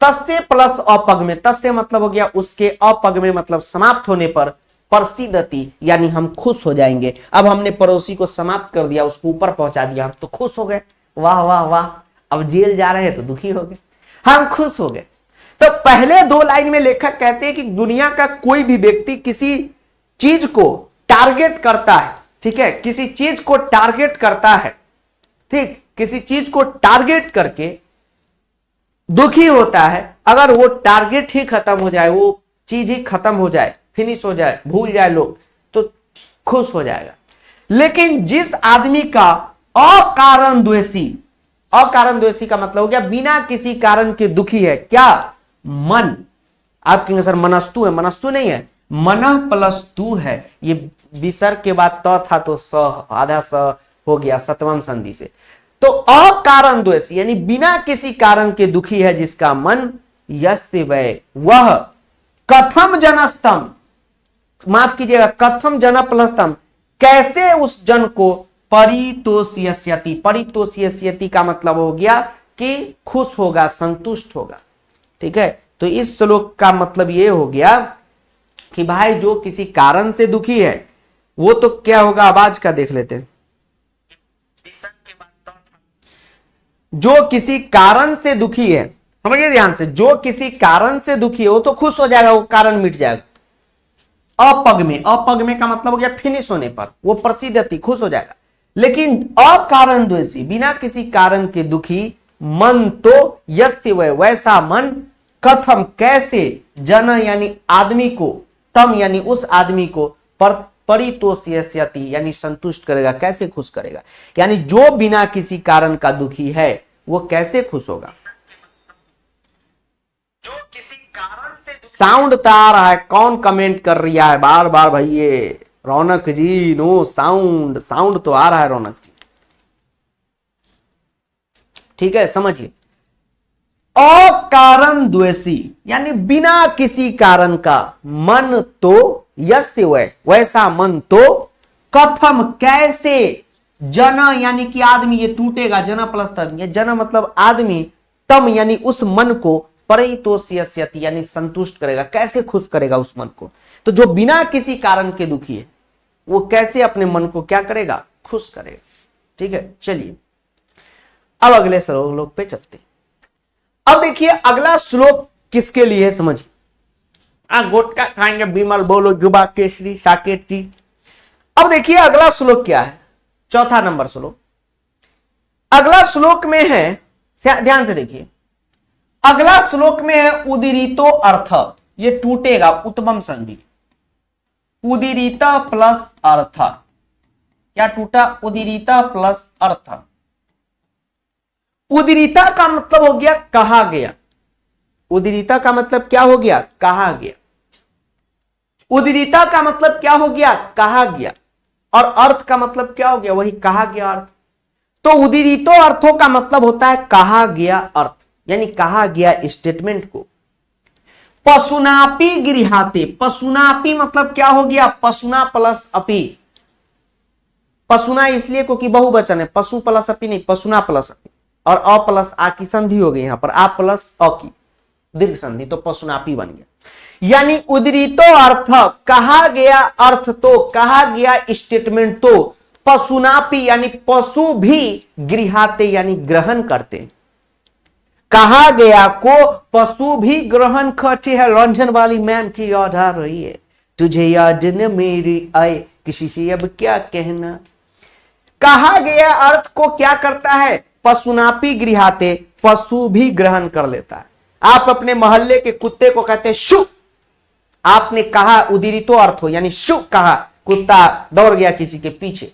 तस्य प्लस अपग में, तस्य मतलब हो गया उसके, अपग में मतलब समाप्त होने पर, प्रसिद्धति यानी हम खुश हो जाएंगे। अब हमने पड़ोसी को समाप्त कर दिया, उसको ऊपर पहुंचा दिया, हम तो खुश हो गए, वाह वाह वाह। अब जेल जा रहे हैं तो दुखी हो गए, हम खुश हो गए। तो पहले दो लाइन में लेखक कहते हैं कि दुनिया का कोई भी व्यक्ति किसी चीज को टारगेट करता है, ठीक है, किसी चीज को टारगेट करता है, ठीक, किसी चीज को टारगेट करके दुखी होता है। अगर वो टारगेट ही खत्म हो जाए, वो चीज ही खत्म हो जाए, फिनिश हो जाए, भूल जाए लोग, तो खुश हो जाएगा। लेकिन जिस आदमी का अकारण द्वेषी, अकारण द्वेषी का मतलब हो गया बिना किसी कारण के दुखी है, क्या, मन। आप कहेंगे सर मनस्तु है, मनस्तु नहीं है, मन प्लस तू है। ये विसर्ग के बाद त था तो स, आधा स हो गया सतवम संधि से। तो अकारण द्वेषी यानी बिना किसी कारण के दुखी है जिसका मन, यस्य वै, वह कथम जनस्तम, माफ कीजिएगा, कथम जन प्लस्तम, कैसे उस जन को परितोष्यति, परितोष्यति का मतलब हो गया कि खुश होगा, संतुष्ट होगा, ठीक है। तो इस श्लोक का मतलब यह हो गया कि भाई जो किसी कारण से दुखी है वो तो क्या होगा, आवाज का देख लेते हैं। जो किसी कारण से दुखी है, समझिए ध्यान से, जो किसी कारण से दुखी है वो तो खुश हो जाएगा, वो कारण मिट जाएगा। अपग में, अपग में का मतलब हो गया फिनिश होने पर, वो प्रसिद्धति, खुश हो जाएगा। लेकिन अकारण द्वेषी, बिना किसी कारण के दुखी, मन तो यस्य वै, वैसा मन, कथम कैसे, जन यानी आदमी को, तम यानी उस आदमी को, परितोष्यति यानी संतुष्ट करेगा, कैसे खुश करेगा। यानी जो बिना किसी कारण का दुखी है वो कैसे खुश होगा। जो किसी कारण से, साउंड तो आ रहा है, कौन कमेंट कर रहा है बार बार, भाई ये रौनक जी, नो साउंड, साउंड तो आ रहा है रौनक जी, ठीक है, समझिए। अकारण द्वेषी यानी बिना किसी कारण का, मन तो यस्य वै, वैसा मन तो, कथम कैसे, जन यानी कि आदमी, ये टूटेगा, जन प्लस तम, ये जन मतलब आदमी, तम यानी उस मन को, परितोष्यति यानी संतुष्ट करेगा, कैसे खुश करेगा उस मन को। तो जो बिना किसी कारण के दुखी है वो कैसे अपने मन को क्या करेगा, खुश करेगा, ठीक है। चलिए अब अगले श्लोक पे चलते हैं। अब देखिए अगला श्लोक किसके लिए है, समझिए। गोटका खाएंगे विमल, बोलो जुबा केसरी साकेत जी। अब देखिए अगला श्लोक क्या है, चौथा नंबर श्लोक। अगला श्लोक में है, ध्यान से देखिए, अगला श्लोक में है उदीरितो अर्थ, ये टूटेगा, उत्तम संधि, उदीरिता प्लस अर्थ, क्या टूटा, उदीरिता प्लस अर्थ। उदीरिता का मतलब हो गया कहा गया, उदीरिता का मतलब क्या हो गया, कहा गया। उदीरिता का मतलब क्या हो गया, कहा गया, और अर्थ का मतलब क्या हो गया, वही कहा गया अर्थ। तो उदीरितो अर्थों का मतलब होता है कहा गया अर्थ, यानी कहा गया स्टेटमेंट को। पशुनापि गृहाते, पशुनापि मतलब क्या हो गया, पशुना प्लस अपि, पशुना इसलिए क्योंकि बहुवचन है, पशु प्लस अपि नहीं, पशुना प्लस अपि, और अ प्लस आ की संधि हो गई, यहां पर आ प्लस अ की दीर्घ संधि, तो पशुनापि बन गया। यानी उदीरितो अर्थ, कहा गया अर्थ, तो कहा गया स्टेटमेंट तो पशुनापि यानी पशु भी गृहाते यानी ग्रहण करते, कहा गया को पशु भी ग्रहण करते हैं। रंजन वाली मैम की याद आ रही है, तुझे याद न मेरी आए, किसी से अब क्या कहना। कहा गया अर्थ को क्या करता है, पशुनापि गृहाते, पशु भी ग्रहण कर लेता है। आप अपने मोहल्ले के कुत्ते को कहते हैं शु, आपने कहा उदीरितो अर्थ हो, यानी शु कहा, कुत्ता दौड़ गया किसी के पीछे,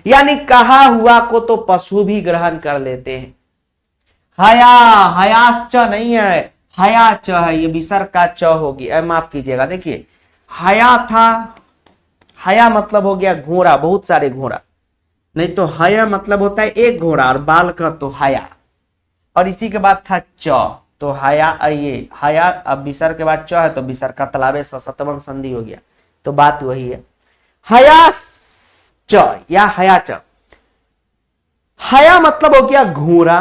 यानी कहा हुआ को तो पशु भी ग्रहण कर लेते हैं। हया, हयाश्च नहीं है, हया च है, ये विसर्ग का च होगी, माफ कीजिएगा। देखिए हया था, हया मतलब हो गया घोड़ा, बहुत सारे घोड़ा, नहीं तो हया मतलब होता है एक घोड़ा, और बाल का तो हया, और इसी के बाद था च, तो हया, ये हया, अब विसर्ग के बाद च है तो विसर्ग का तलाबे सतवम संधि हो गया, तो बात वही है। हया च या हया च, हया मतलब हो गया घोड़ा,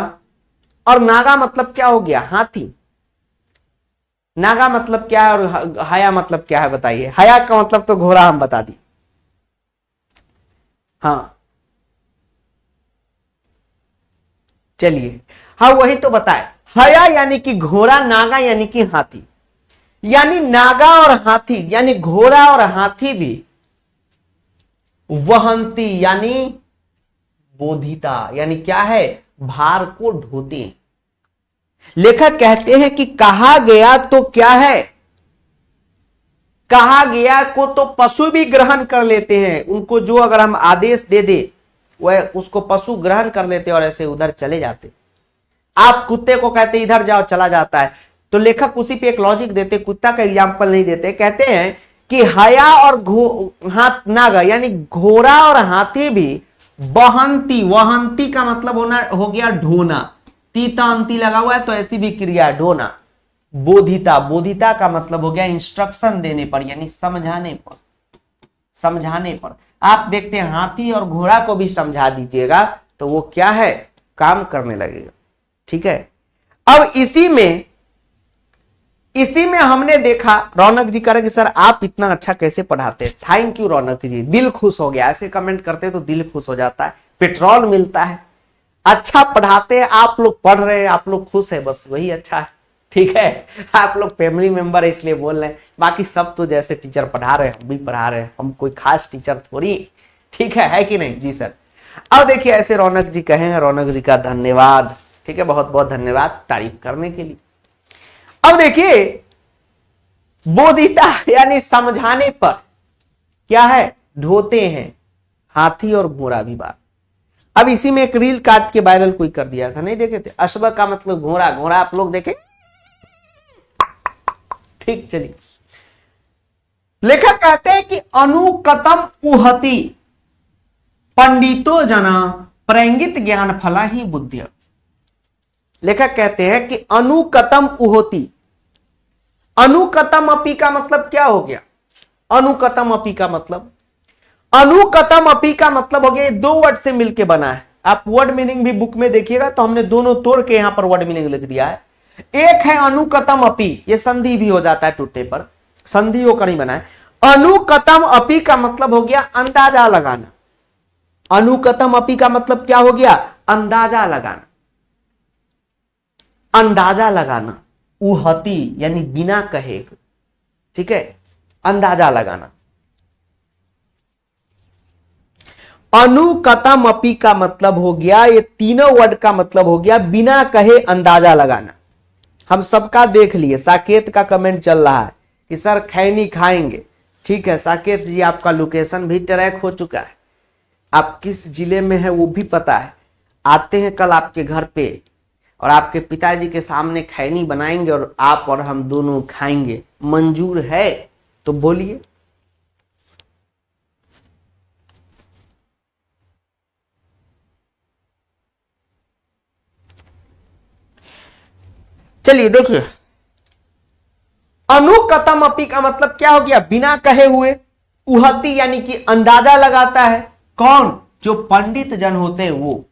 और नागा मतलब क्या हो गया, हाथी, नागा मतलब क्या है और हया मतलब क्या है बताइए। हया का मतलब तो घोड़ा हम बता दी। हाँ चलिए, हाँ वही तो बताए। हया यानी कि घोड़ा, नागा यानी कि हाथी। यानी नागा और हाथी यानी घोड़ा और हाथी भी वहंती यानी बोधिता यानी क्या है, भार को ढोते हैं। लेखक कहते हैं कि कहा गया तो क्या है, कहा गया को तो पशु भी ग्रहण कर लेते हैं। उनको जो अगर हम आदेश दे दे वह उसको पशु ग्रहण कर लेते और ऐसे उधर चले जाते। आप कुत्ते को कहते इधर जाओ, चला जाता है। तो लेखक उसी पे एक लॉजिक देते, कुत्ता का एग्जाम्पल नहीं देते। कहते हैं कि हया और हाथ नागा यानी घोड़ा और हाथी भी वहंती, वहंती का मतलब होना हो गया ढोना, तीता अंति लगा हुआ है तो ऐसी भी क्रिया है ढोना। बोधिता, बोधिता का मतलब हो गया इंस्ट्रक्शन देने पर यानी समझाने पर, समझाने पर। आप देखते हैं हाथी और घोड़ा को भी समझा दीजिएगा तो वो क्या है, काम करने लगेगा। ठीक है, अब इसी में हमने देखा, रौनक जी कह रहे कि सर आप इतना अच्छा कैसे पढ़ाते हैं। थैंक यू रौनक जी, दिल खुश हो गया। ऐसे कमेंट करते तो दिल खुश हो जाता है, पेट्रोल मिलता है। अच्छा पढ़ाते हैं, आप लोग पढ़ रहे हैं, आप लोग खुश है, बस वही अच्छा है। ठीक है, आप लोग फैमिली मेंबर है इसलिए बोल रहे हैं। बाकी सब तो जैसे टीचर पढ़ा रहे हैं हम भी पढ़ा रहे हैं, हम कोई खास टीचर थोड़ी। ठीक है कि नहीं जी सर। अब देखिए ऐसे रौनक जी कहे, रौनक जी का धन्यवाद। ठीक है, बहुत बहुत धन्यवाद तारीफ करने के लिए। अब देखिए बोधिता यानी समझाने पर क्या है, ढोते हैं। हाथी और घोड़ा भी बात। अब इसी में एक रील काट के वायरल कोई कर दिया था, नहीं देखे थे? अश्व का मतलब घोड़ा, घोड़ा आप लोग देखे? ठीक, चलिए लेखक कहते हैं कि अनुकतम उहति पंडितो जना प्रंगित ज्ञान फला ही बुद्धि। लेखक कहते हैं कि अनुकतम उहोति, अनुकतम अपी का मतलब क्या हो गया, अनुकतम अपी का मतलब, अनुकतम अपी का मतलब हो गया दो वर्ड से मिलके बना है। आप वर्ड मीनिंग भी बुक में देखिएगा तो हमने दोनों तोड़ के यहां पर वर्ड मीनिंग लिख दिया है। एक है अनुकतम अपी, ये संधि भी हो जाता है टूटे पर, संधि होकर नहीं बना है। अनुकतम अपी का मतलब हो गया अंदाजा लगाना। अनुकतम अपी का मतलब क्या हो गया, अंदाजा लगाना, अंदाजा लगाना। उहति यानी बिना कहे, ठीक है, अंदाजा लगाना। अनुकतम अपी का मतलब हो गया, ये तीनों वर्ड का मतलब हो गया बिना कहे अंदाजा लगाना। हम सबका देख लिए, साकेत का कमेंट चल रहा है कि सर खैनी खाएंगे। ठीक है साकेत जी, आपका लोकेशन भी ट्रैक हो चुका है, आप किस जिले में है वो भी पता है। आते हैं कल आपके घर पे और आपके पिताजी के सामने खैनी बनाएंगे और आप और हम दोनों खाएंगे। मंजूर है तो बोलिए। चलिए देखिए, अनुकतम अपी का मतलब क्या हो गया, बिना कहे हुए। उहति यानी कि अंदाजा लगाता है, कौन, जो पंडित जन होते हैं वो।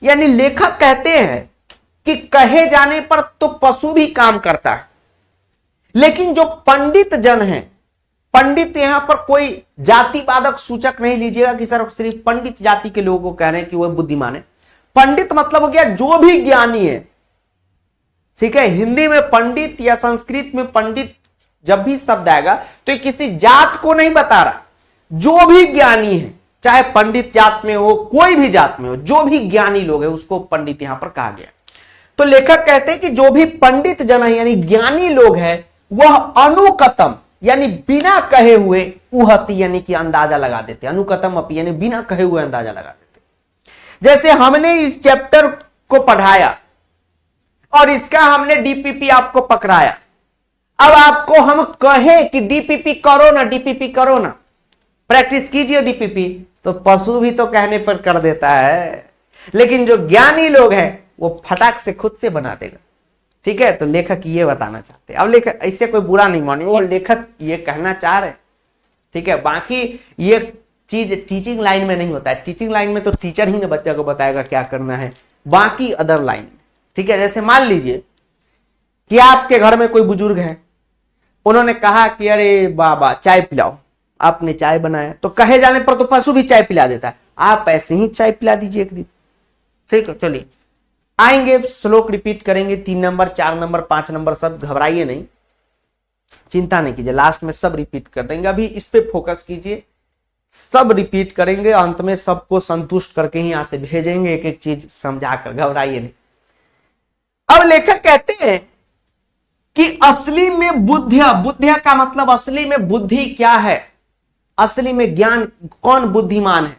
यानी लेखक कहते हैं कि कहे जाने पर तो पशु भी काम करता है, लेकिन जो पंडित जन है, पंडित यहां पर कोई जातिवादक सूचक नहीं लीजिएगा कि सर सिर्फ पंडित जाति के लोगों को कह रहे हैं कि वह बुद्धिमान है। पंडित मतलब हो गया जो भी ज्ञानी है। ठीक है, हिंदी में पंडित या संस्कृत में पंडित जब भी शब्द आएगा तो ये किसी जात को नहीं बता रहा, जो भी ज्ञानी है, चाहे पंडित जात में हो, कोई भी जात में हो, जो भी ज्ञानी लोग है उसको पंडित यहां पर कहा गया। तो लेखक कहते हैं कि जो भी पंडित जन है यानी ज्ञानी लोग है वह अनुकतम यानी बिना कहे हुए, उहति यानी कि अंदाजा लगा देते, अनुकतम अपि यानी बिना कहे हुए अंदाजा लगा देते। जैसे हमने इस चैप्टर को पढ़ाया और इसका हमने डीपीपी आपको पकड़ाया, अब आपको हम कहें कि डीपीपी करो ना, डीपीपी करो ना, प्रैक्टिस कीजिए डीपीपी, तो पशु भी तो कहने पर कर देता है, लेकिन जो ज्ञानी लोग हैं वो फटाक से खुद से बना देगा। ठीक है, तो लेखक ये बताना चाहते हैं। अब लेखक ऐसे कोई बुरा नहीं माने, वो लेखक ये कहना चाह रहे। ठीक है, बाकी ये चीज टीचिंग लाइन में नहीं होता है, टीचिंग लाइन में तो टीचर ही ने बच्चा को बताएगा क्या करना है, बाकी अदर लाइन। ठीक है, जैसे मान लीजिए कि आपके घर में कोई बुजुर्ग है, उन्होंने कहा कि अरे बाबा चाय पिलाओ, आपने चाय बनाया, तो कहे जाने पर तो पशु भी चाय पिला देता है, आप ऐसे ही चाय पिला दीजिए एक दिन। ठीक है, चलिए आएंगे, श्लोक रिपीट करेंगे, 3 नंबर 4 नंबर 5 नंबर, सब घबराइए नहीं, चिंता नहीं कीजिए, लास्ट में सब रिपीट कर देंगे, अभी इस पे फोकस कीजिए, सब रिपीट करेंगे, अंत में सबको संतुष्ट करके ही यहां से भेजेंगे, एक एक चीज समझाकर, घबराइए नहीं। अब लेखक कहते हैं कि असली में बुद्धिया, बुद्धिया का मतलब असली में बुद्धि क्या है, असली में ज्ञान, कौन बुद्धिमान है,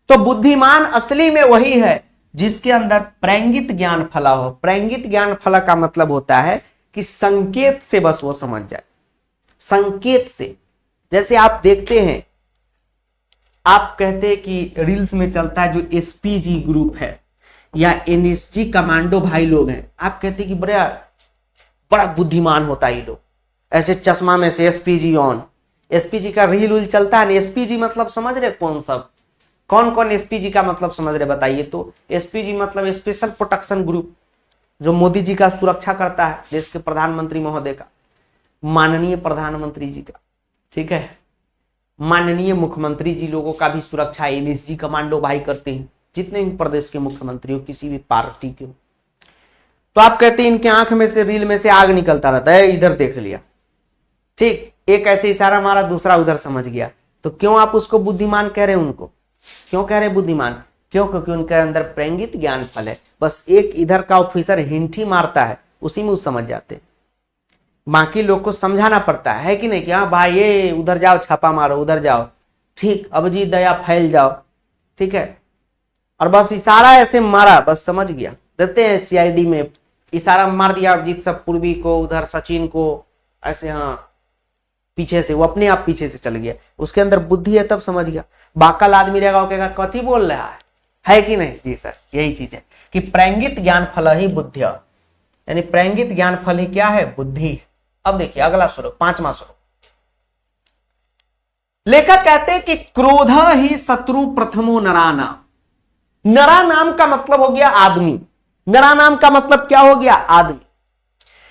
तो बुद्धिमान असली में वही है जिसके अंदर प्रैंगित ज्ञान फला हो। प्रैंगित ज्ञान फला का मतलब होता है कि संकेत से बस वो समझ जाए, संकेत से। जैसे आप देखते हैं, आप कहते हैं कि रील्स में चलता है जो एसपीजी ग्रुप है या एनएसजी कमांडो भाई लोग हैं, आप कहते हैं कि बड़ा बुद्धिमान होता है ये लोग, ऐसे चश्मा में से एसपीजी ऑन, एसपीजी का रील उल चलता है। एसपीजी मतलब समझ रहे कौन सब, कौन कौन एसपीजी का मतलब समझ रहे बताइए तो। एसपीजी मतलब स्पेशल प्रोटेक्शन ग्रुप, जो मोदी जी का सुरक्षा करता है, देश के प्रधानमंत्री महोदय का, माननीय प्रधानमंत्री जी का, ठीक है, माननीय मुख्यमंत्री जी लोगों का भी सुरक्षा एनएसजी कमांडो भाई करते हैं, जितने भी प्रदेश के मुख्यमंत्री हो, किसी भी पार्टी के हो। तो आप कहते हैं इनके आंख में से, रील में से आग निकलता रहता है, इधर देख लिया, ठीक, एक ऐसे इशारा मारा, दूसरा उधर समझ गया, तो क्यों आप उसको बुद्धिमान कह रहे हैं? उनको क्यों कह रहे हैं बुद्धिमान? क्यों? क्योंकि उनके अंदर प्रैंगित ज्ञान फल है, बस एक इधर का ऑफिसर हिंट ही मारता है, उसी में वो समझ जाते हैं। बाकी लोग को समझाना पड़ता है कि नहीं, कि हाँ भाई ये उधर जाओ, छापा मारो, उधर जाओ, ठीक, अब जी दया फैल जाओ, ठीक है, और बस इशारा ऐसे मारा, बस समझ गया। देते हैं सीआईडी में इशारा मार दिया अभिजीत सब पूर्वी को, उधर सचिन को, ऐसे हाँ पीछे से, वो अपने आप पीछे से चल गया, उसके अंदर बुद्धि है तब समझ गया। बाकल आदमी रहेगा, वो कहेगा कथी बोल रहा है कि नहीं? जी सर, यही चीज है कि प्रैंगित ज्ञान फल ही बुद्धि, यानी प्रैंगित ज्ञान फल ही क्या है? बुद्धि। अब देखिए अगला श्लोक, 5वां श्लोक, लेखक कहते हैं कि क्रोध ही शत्रु प्रथमो नराना। नरा नाम का मतलब हो गया आदमी, नरा नाम का मतलब क्या हो गया? आदमी।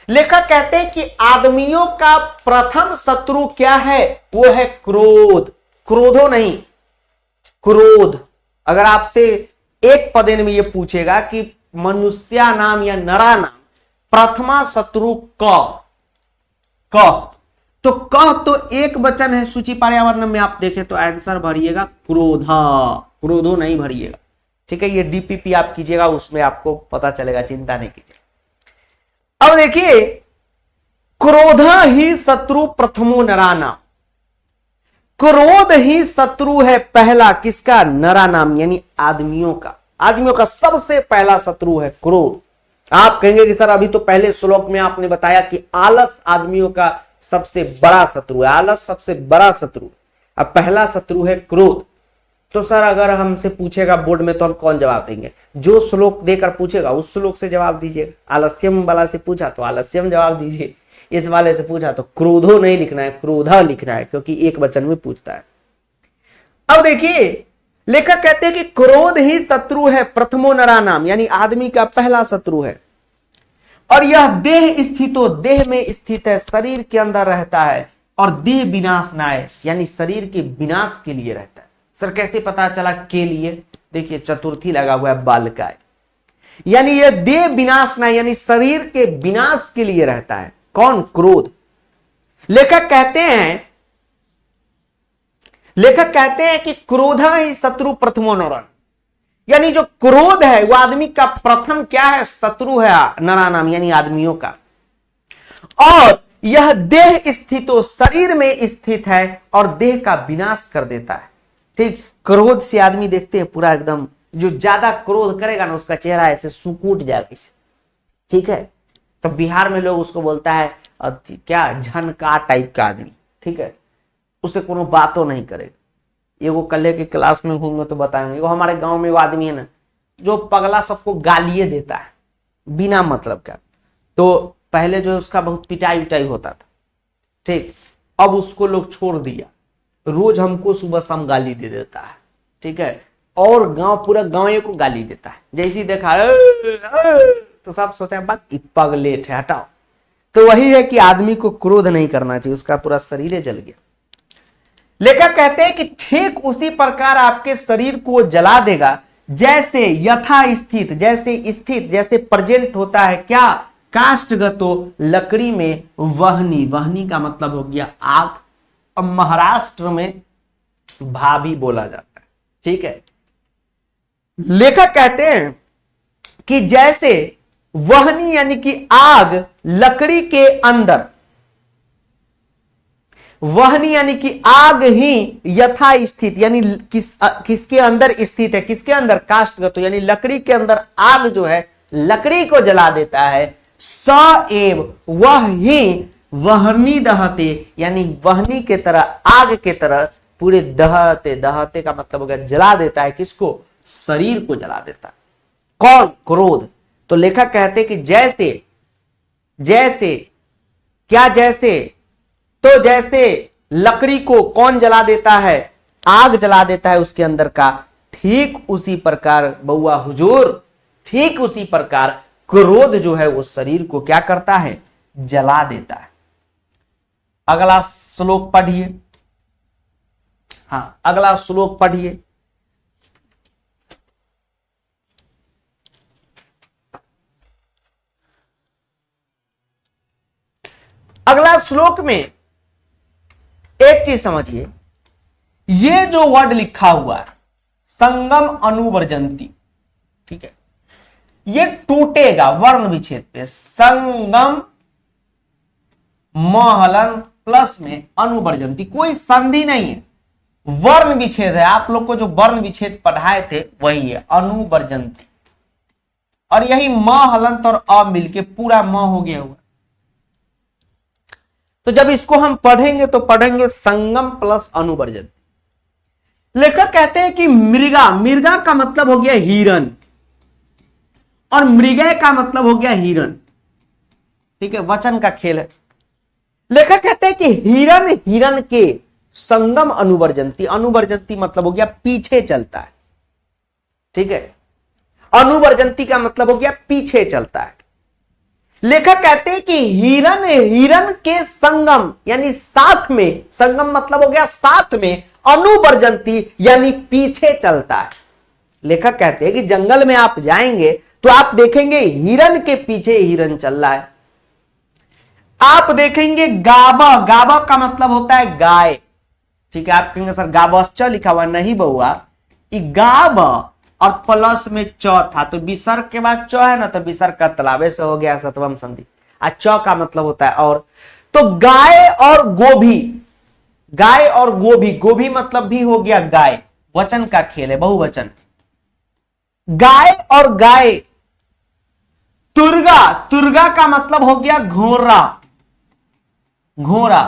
लेखक कहते हैं कि आदमियों का प्रथम शत्रु क्या है? वो है क्रोध। क्रोधो नहीं, क्रोध। अगर आपसे एक पदेन में ये पूछेगा कि मनुष्या नाम या नरा नाम प्रथमा शत्रु क, तो कह तो एक वचन है, सूची पर्यावरण में आप देखें तो आंसर भरिएगा क्रोधा, क्रोधो नहीं भरिएगा, ठीक है। ये डीपीपी आप कीजिएगा, उसमें आपको पता चलेगा, चिंता नहीं कीजिए। अब देखिए, क्रोध ही शत्रु प्रथमो नरानाम, क्रोध ही शत्रु है पहला, किसका? नरा नाम, यानी आदमियों का। आदमियों का सबसे पहला शत्रु है क्रोध। आप कहेंगे कि सर अभी तो पहले श्लोक में आपने बताया कि आलस आदमियों का सबसे बड़ा शत्रु है, आलस सबसे बड़ा शत्रु, अब पहला शत्रु है क्रोध। तो सर अगर हमसे पूछेगा बोर्ड में तो हम कौन जवाब देंगे? जो श्लोक देकर पूछेगा उस श्लोक से जवाब दीजिएगा। आलस्यम वाला से पूछा तो आलस्यम जवाब दीजिए, इस वाले से पूछा तो क्रोधो नहीं लिखना है, क्रोधा लिखना है, क्योंकि एक वचन में पूछता है। अब देखिए, लेखक कहते हैं कि क्रोध ही शत्रु है प्रथमो नरा नाम, यानी आदमी का पहला शत्रु है, और यह देह स्थितो, देह में स्थित है, शरीर के अंदर रहता है, और देह विनाश नाय, यानी शरीर के विनाश के लिए रहता है। सर कैसे पता चला के लिए? देखिए चतुर्थी लगा हुआ है बालकाय, यानी यह देह विनाश नाय, यानी शरीर के विनाश के लिए रहता है। कौन? क्रोध। लेखक कहते हैं कि क्रोध ही शत्रु प्रथमो नरा, यानी जो क्रोध है वो आदमी का प्रथम क्या है? शत्रु है, नरा नाम, यानी आदमियों का। और यह देह स्थितो, शरीर में स्थित है, और देह का विनाश कर देता है। ठीक, क्रोध से आदमी देखते हैं पूरा एकदम, जो ज्यादा क्रोध करेगा ना उसका चेहरा ऐसे सुकूट जाएगा इसे, ठीक है। तो बिहार में लोग उसको बोलता है क्या, झनका टाइप का आदमी, ठीक है, उससे कोनो बातों नहीं करेगा। ये वो कल के क्लास में होंगे तो बताएंगे। वो हमारे गांव में वो आदमी है ना, जो पगला सबको गालिए देता है बिना मतलब का। तो पहले जो है उसका बहुत पिटाई उटाई होता था, ठीक, अब उसको लोग छोड़ दिया, रोज हमको सुबह शाम गाली दे देता है, ठीक है, और गांव पूरा गांव को गाली देता है। जैसे ही देखा तो सब सोचा बात पगलेट है, हटाओ, तो वही है कि आदमी को क्रोध नहीं करना चाहिए, उसका पूरा शरीर जल गया। लेखक कहते हैं कि ठीक उसी प्रकार आपके शरीर को जला देगा जैसे यथा स्थित, जैसे प्रेजेंट होता है क्या, काष्ठगतो लकड़ी में वहनी, वहनी का मतलब हो गया आग, अब महाराष्ट्र में भाभी बोला जाता है, ठीक है। लेखक कहते हैं कि जैसे वहनी यानी कि आग लकड़ी के अंदर, वहनी यानी कि आग ही यथा स्थित यानी किसके अंदर स्थित है, किसके अंदर, काष्ठगतो यानी लकड़ी के अंदर आग जो है लकड़ी को जला देता है, स एव वह ही वहनी दहते यानी वहनी के तरह, आग के तरह पूरे दहते, दहते का मतलब हो गया जला देता है, किसको, शरीर को जला देता है। कौन, क्रोध। तो लेखक कहते कि जैसे, जैसे क्या, जैसे तो जैसे लकड़ी को कौन जला देता है, आग जला देता है उसके अंदर का, ठीक उसी प्रकार बउआ हुजूर, ठीक उसी प्रकार क्रोध जो है वो शरीर को क्या करता है, जला देता है। अगला श्लोक पढ़िए, हाँ अगला श्लोक पढ़िए। अगला श्लोक में एक चीज समझिए, ये जो वर्ड लिखा हुआ है संगम अनुवर्जंती, ठीक है, ये टूटेगा वर्ण विच्छेद पे, संगम महलन प्लस में अनुवर्जंती, कोई संधि नहीं है, वर्ण विच्छेद है। आप लोग को जो वर्ण विच्छेद पढ़ाए थे वही है अनुवर्जंती, और यही म हलंत और अ मिलके पूरा म हो गया हुआ। तो जब इसको हम पढ़ेंगे तो पढ़ेंगे संगम प्लस अनुवर्जंती। लेखक कहते हैं कि मृगा, मृगा का मतलब हो गया हिरण और मृगय का मतलब हो गया हिरण, ठीक है, वचन का खेल है। लेखक कहते हैं कि हिरण, हिरण के संगम अनुवर्जंती, अनुवर्जंती मतलब हो गया पीछे चलता है, ठीक है, अनुवर्जंती का मतलब हो गया पीछे चलता है। लेखक कहते हैं कि हिरण, हिरण के संगम यानी साथ में, संगम मतलब हो गया साथ में, अनुवर्जंती यानी पीछे चलता है। लेखक कहते हैं कि जंगल में आप जाएंगे तो आप देखेंगे हिरण के पीछे हिरण चल रहा है। आप देखेंगे गाबा, गाबा का मतलब होता है गाय, ठीक है। आप कहेंगे सर गाबश्च लिखा हुआ, नहीं बहुआ, गाब और प्लस में च था, तो विसर्ग के बाद च है ना, तो विसर्ग का तलावे से हो गया सत्वम संधि, और च का मतलब होता है और। तो गाय और गोभी, गाय और गोभी, गोभी मतलब भी हो गया गाय, वचन का खेल है, बहुवचन। गाय और गाय, तुर्गा, तुर्गा का मतलब हो गया घोड़ा, घोड़ा,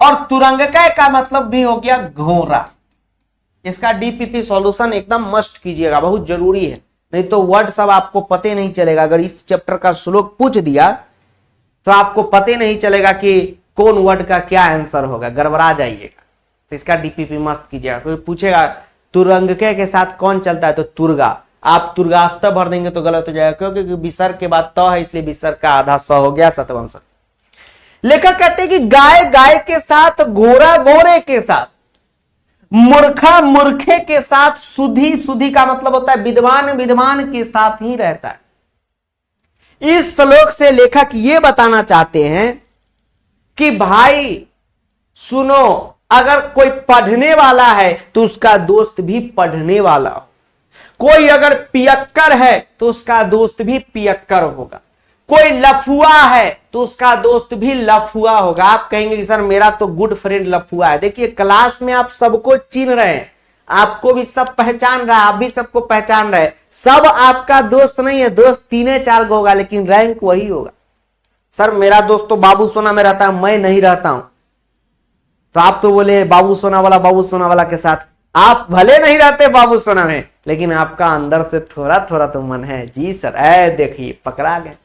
और तुरंगकय का मतलब भी हो गया घोड़ा। इसका डीपीपी सॉल्यूशन एकदम मस्ट कीजिएगा, बहुत जरूरी है, नहीं तो वर्ड सब आपको पते नहीं चलेगा। अगर इस चैप्टर का श्लोक पूछ दिया तो आपको पते नहीं चलेगा कि कौन वर्ड का क्या आंसर होगा, गड़बड़ा जाइएगा। तो इसका डीपीपी मस्त कीजिएगा। कोई पूछेगा तुरंगकय के साथ कौन चलता है, तो तुर्गा, आप तुर्गास्त भर देंगे तो गलत हो जाएगा, क्योंकि विसर्ग के बाद त है, इसलिए विसर्ग का आधा स हो गया सतवंश। लेखक कहते हैं कि गाय गाय के साथ, घोड़ा घोड़े के साथ, मूर्खा मूर्खे के साथ, सुधी, सुधी का मतलब होता है विद्वान विद्वान के साथ ही रहता है। इस श्लोक से लेखक ये बताना चाहते हैं कि भाई सुनो, अगर कोई पढ़ने वाला है तो उसका दोस्त भी पढ़ने वाला हो, कोई अगर पियक्कर है तो उसका दोस्त भी पियक्कर होगा, कोई लफुआ है तो उसका दोस्त भी लफुआ होगा। आप कहेंगे कि सर मेरा तो गुड फ्रेंड लफुआ है। देखिए क्लास में आप सबको चिन्ह रहे हैं, आपको भी सब पहचान रहा है, आप भी सबको पहचान रहे हैं, सब आपका दोस्त नहीं है, दोस्त 3-4 को होगा, लेकिन रैंक वही होगा। सर मेरा दोस्त तो बाबू सोना में रहता है, मैं नहीं रहता हूं, तो आप तो बोले बाबू सोना वाला के साथ, आप भले नहीं रहते बाबू सोना में, लेकिन आपका अंदर से थोड़ा थोड़ा तो मन है। जी सर, ऐ देखिए पकड़ा गए।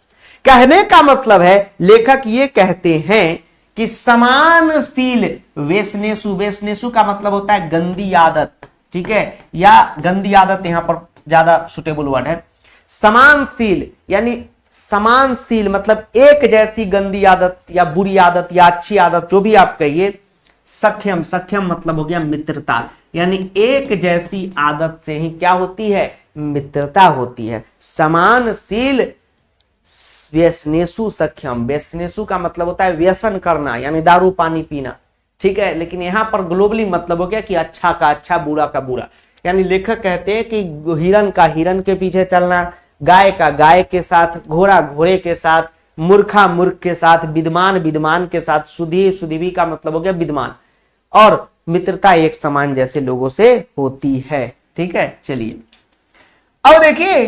कहने का मतलब है, लेखक ये कहते हैं कि समानशील वेशनेसु, वेशनेसु का मतलब होता है गंदी आदत, ठीक है, या गंदी आदत यहां पर ज्यादा सुटेबल वर्ड है। समानशील यानी समानशील मतलब एक जैसी गंदी आदत या बुरी आदत या अच्छी आदत जो भी आप कहिए। सख्यम, सख्यम मतलब हो गया मित्रता, यानी एक जैसी आदत से ही क्या होती है, मित्रता होती है। समानशील व्यसनेसु सख्यम, व्यसनेसु का मतलब होता है व्यसन करना यानी दारू पानी पीना, ठीक है। लेकिन यहां पर ग्लोबली मतलब हो गया कि अच्छा का अच्छा, बुरा का बुरा। यानी लेखक कहते हैं कि हिरन का हिरन के पीछे चलना, गाय का गाय के साथ, घोड़ा घोड़े के साथ, मूर्खा मूर्ख के साथ, विद्वान विद्वान के साथ, सुधी सुधीवी का मतलब हो गया विद्वान, और मित्रता एक समान जैसे लोगों से होती है, ठीक है। चलिए अब देखिए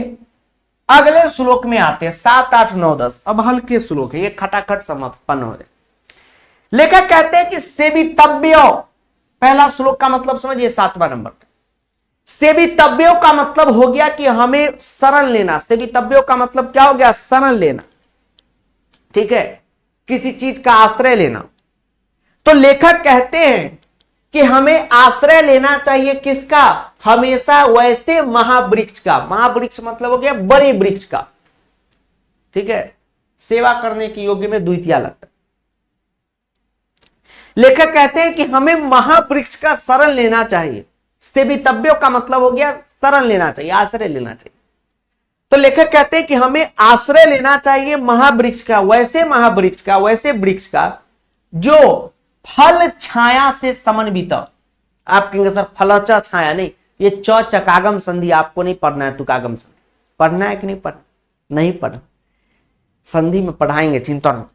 अगले श्लोक में आते हैं 7, 8, 9, 10। अब हल्के श्लोक है, ये खटाखट समापन हो जाए। लेखक कहते हैं कि सेवितव्यो, पहला श्लोक का मतलब समझिए 7वां नंबर का। सेवितव्यो का मतलब हो गया कि हमें शरण लेना। सेवितव्यो का मतलब क्या हो गया, शरण लेना, ठीक है, किसी चीज का आश्रय लेना। तो लेखक कहते हैं कि हमें आश्रय लेना चाहिए किसका, हमेशा वैसे महावृक्ष का। महावृक्ष मतलब हो गया बड़े वृक्ष का, ठीक है। सेवा करने के योग्य में द्वितीय लगता है। लेखक कहते हैं कि हमें महावृक्ष का शरण लेना चाहिए। सेवितव्यों का मतलब हो गया शरण लेना चाहिए, आश्रय लेना चाहिए। तो लेखक कहते हैं कि हमें आश्रय लेना चाहिए महावृक्ष का, वैसे महावृक्ष का, वैसे वृक्ष का जो फल छाया से समन्वित। आप कहेंगे सर फलचा छाया नहीं, ये च चकागम संधि आपको नहीं पढ़ना है, तुकागम संधि पढ़ना है कि नहीं पढ़ना, नहीं पढ़ना, संधि में पढ़ाएंगे, चिंता नहीं।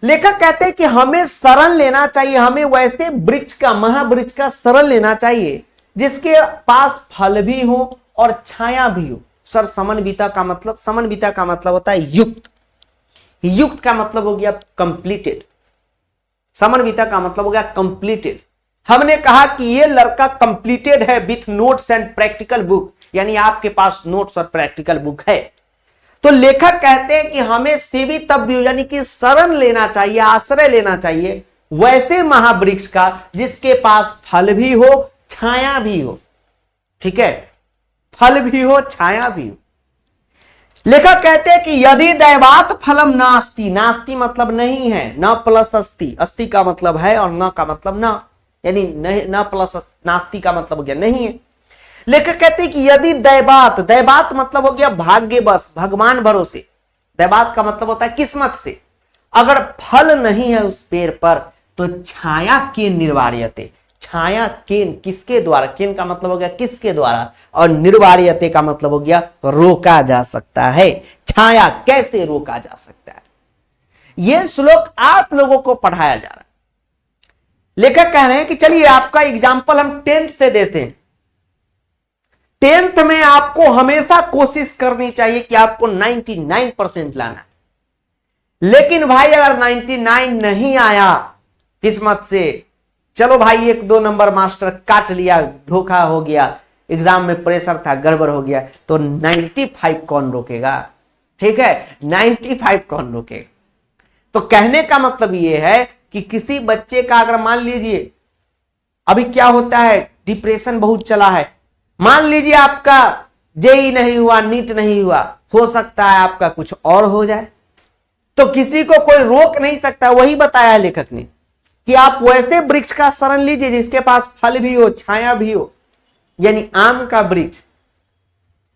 लेखक कहते हैं कि हमें शरण लेना चाहिए, हमें वैसे वृक्ष का, महावृक्ष का शरण लेना चाहिए जिसके पास फल भी हो और छाया भी हो। सर समन्विता का मतलब, समन्विता का मतलब होता है युक्त, युक्त का मतलब हो गया कंप्लीटेड, समन्विता का मतलब हो गया कंप्लीटेड। हमने कहा कि ये लड़का कंप्लीटेड है with notes and practical book, यानी आपके पास नोट्स और प्रैक्टिकल बुक है। तो लेखक कहते हैं कि हमें सेवितव्य यानी कि शरण लेना चाहिए, आश्रय लेना चाहिए वैसे महावृक्ष का जिसके पास फल भी हो, छाया भी हो, ठीक है, फल भी हो, छाया भी हो। लेखक कहते हैं कि यदि दैवात फलम नास्ति, नास्ति मतलब नहीं है, न प्लस अस्ति, अस्ति का मतलब है और न का मतलब न, यानी न प्लस नास्ति का मतलब हो गया नहीं है। लेखक कहते हैं कि यदि दैवात, दैवात मतलब हो गया भाग्य बस, भगवान भरोसे, दैवात का मतलब होता है किस्मत से, अगर फल नहीं है उस पेड़ पर तो छाया के निर्वार्यते, छाया केन किसके द्वारा, केन का मतलब हो गया किसके द्वारा, और निर्वार्यते का मतलब हो गया रोका जा सकता है। छाया कैसे रोका जा सकता है, यह श्लोक आप लोगों को पढ़ाया जा रहा है। लेखक कह रहे हैं कि चलिए आपका एग्जाम्पल हम 10th से देते हैं। 10th में आपको हमेशा कोशिश करनी चाहिए कि आपको 99% लाना है। लेकिन भाई अगर 99 नहीं आया किस्मत से, चलो भाई 1-2 नंबर मास्टर काट लिया, धोखा हो गया, एग्जाम में प्रेशर था, गड़बड़ हो गया, तो 95 कौन रोकेगा, ठीक है, 95 कौन रोकेगा। तो कहने का मतलब यह है कि किसी बच्चे का अगर मान लीजिए अभी क्या होता है, डिप्रेशन बहुत चला है, मान लीजिए आपका जेई नहीं हुआ, नीट नहीं हुआ, हो सकता है आपका कुछ और हो जाए, तो किसी को कोई रोक नहीं सकता। वही बताया है लेखक ने कि आप वैसे वृक्ष का शरण लीजिए जिसके पास फल भी हो, छाया भी हो, यानी आम का वृक्ष।